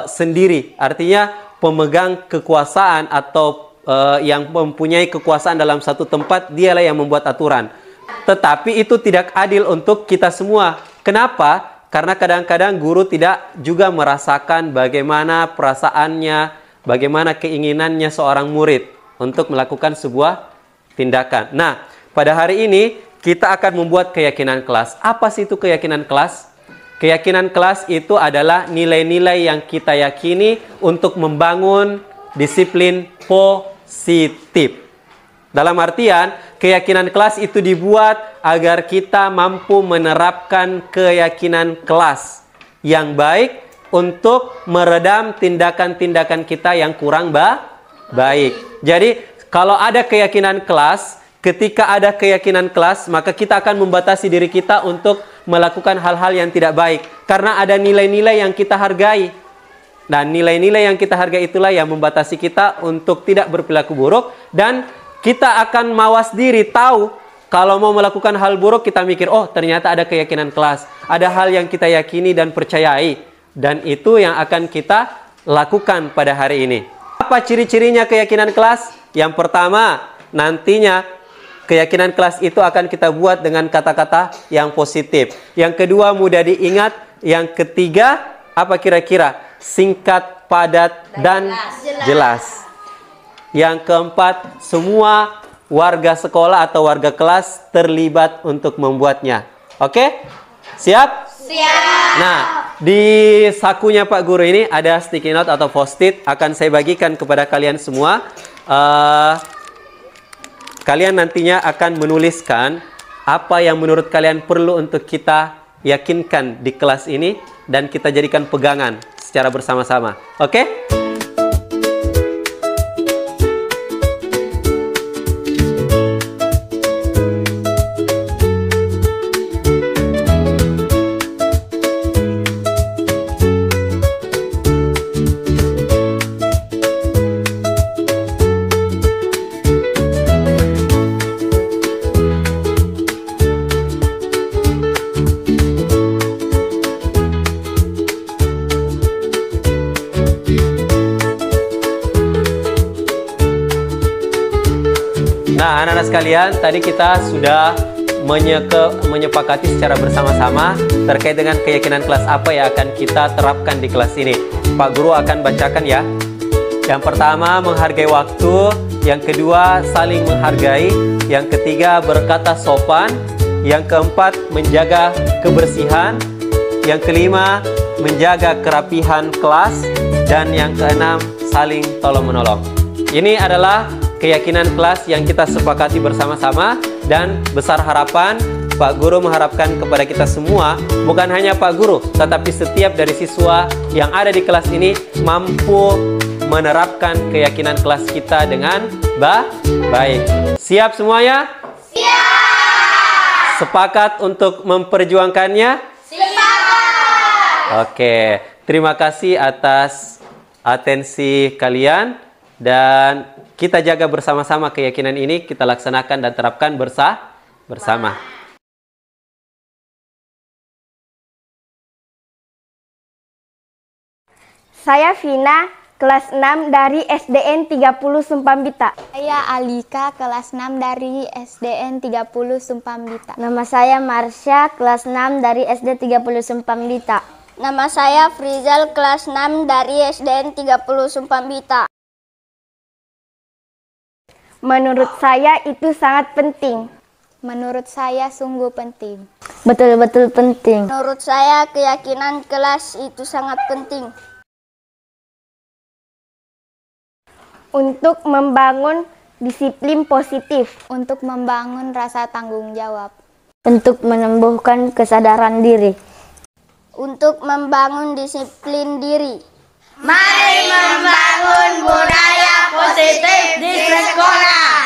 sendiri. Artinya, pemegang kekuasaan atau yang mempunyai kekuasaan dalam satu tempat, dialah yang membuat aturan. Tetapi itu tidak adil untuk kita semua. Kenapa? Karena kadang-kadang guru tidak juga merasakan bagaimana perasaannya, bagaimana keinginannya seorang murid untuk melakukan sebuah tindakan. Nah, pada hari ini kita akan membuat keyakinan kelas. Apa sih itu keyakinan kelas? Keyakinan kelas itu adalah nilai-nilai yang kita yakini untuk membangun disiplin positif. Dalam artian, keyakinan kelas itu dibuat agar kita mampu menerapkan keyakinan kelas yang baik untuk meredam tindakan-tindakan kita yang kurang baik. Jadi, kalau ada keyakinan kelas, ketika ada keyakinan kelas, maka kita akan membatasi diri kita untuk melakukan hal-hal yang tidak baik. Karena ada nilai-nilai yang kita hargai. Dan nilai-nilai yang kita hargai itulah yang membatasi kita untuk tidak berperilaku buruk. Dan kita akan mawas diri, tahu kalau mau melakukan hal buruk kita mikir, oh ternyata ada keyakinan kelas. Ada hal yang kita yakini dan percayai. Dan itu yang akan kita lakukan pada hari ini. Apa ciri-cirinya keyakinan kelas? Yang pertama, nantinya keyakinan kelas itu akan kita buat dengan kata-kata yang positif. Yang kedua, mudah diingat. Yang ketiga, apa kira-kira? Singkat, padat, dan jelas. Yang keempat, semua warga sekolah atau warga kelas terlibat untuk membuatnya. Oke? Siap? Siap. Nah, di sakunya Pak Guru ini ada sticky note atau post-it. Akan saya bagikan kepada kalian semua. Kalian nantinya akan menuliskan apa yang menurut kalian perlu untuk kita yakinkan di kelas ini dan kita jadikan pegangan secara bersama-sama. Oke? Nah, anak-anak sekalian, tadi kita sudah menyepakati secara bersama-sama terkait dengan keyakinan kelas apa yang akan kita terapkan di kelas ini. Pak Guru akan bacakan ya. Yang pertama, menghargai waktu. Yang kedua, saling menghargai. Yang ketiga, berkata sopan. Yang keempat, menjaga kebersihan. Yang kelima, menjaga kerapihan kelas. Dan yang keenam, saling tolong-menolong. Ini adalah keyakinan kelas yang kita sepakati bersama-sama, dan besar harapan Pak Guru mengharapkan kepada kita semua, bukan hanya Pak Guru, tetapi setiap dari siswa yang ada di kelas ini mampu menerapkan keyakinan kelas kita dengan baik. Siap semuanya? Siap! Sepakat untuk memperjuangkannya? Sepakat! Oke, terima kasih atas atensi kalian, dan kita jaga bersama-sama keyakinan ini, kita laksanakan dan terapkan bersama. Saya Vina, kelas 6 dari SDN 30 Sumpambita. Saya Alika, kelas 6 dari SDN 30 Sumpambita. Nama saya Marsha, kelas 6 dari SD 30 Sumpambita. Nama saya Frizal, kelas 6 dari SDN 30 Sumpambita. Menurut saya itu sangat penting. Menurut saya sungguh penting. Betul-betul penting. Menurut saya keyakinan kelas itu sangat penting. Untuk membangun disiplin positif. Untuk membangun rasa tanggung jawab. Untuk menumbuhkan kesadaran diri. Untuk membangun disiplin diri. Mari membangun budaya positif di sekolah.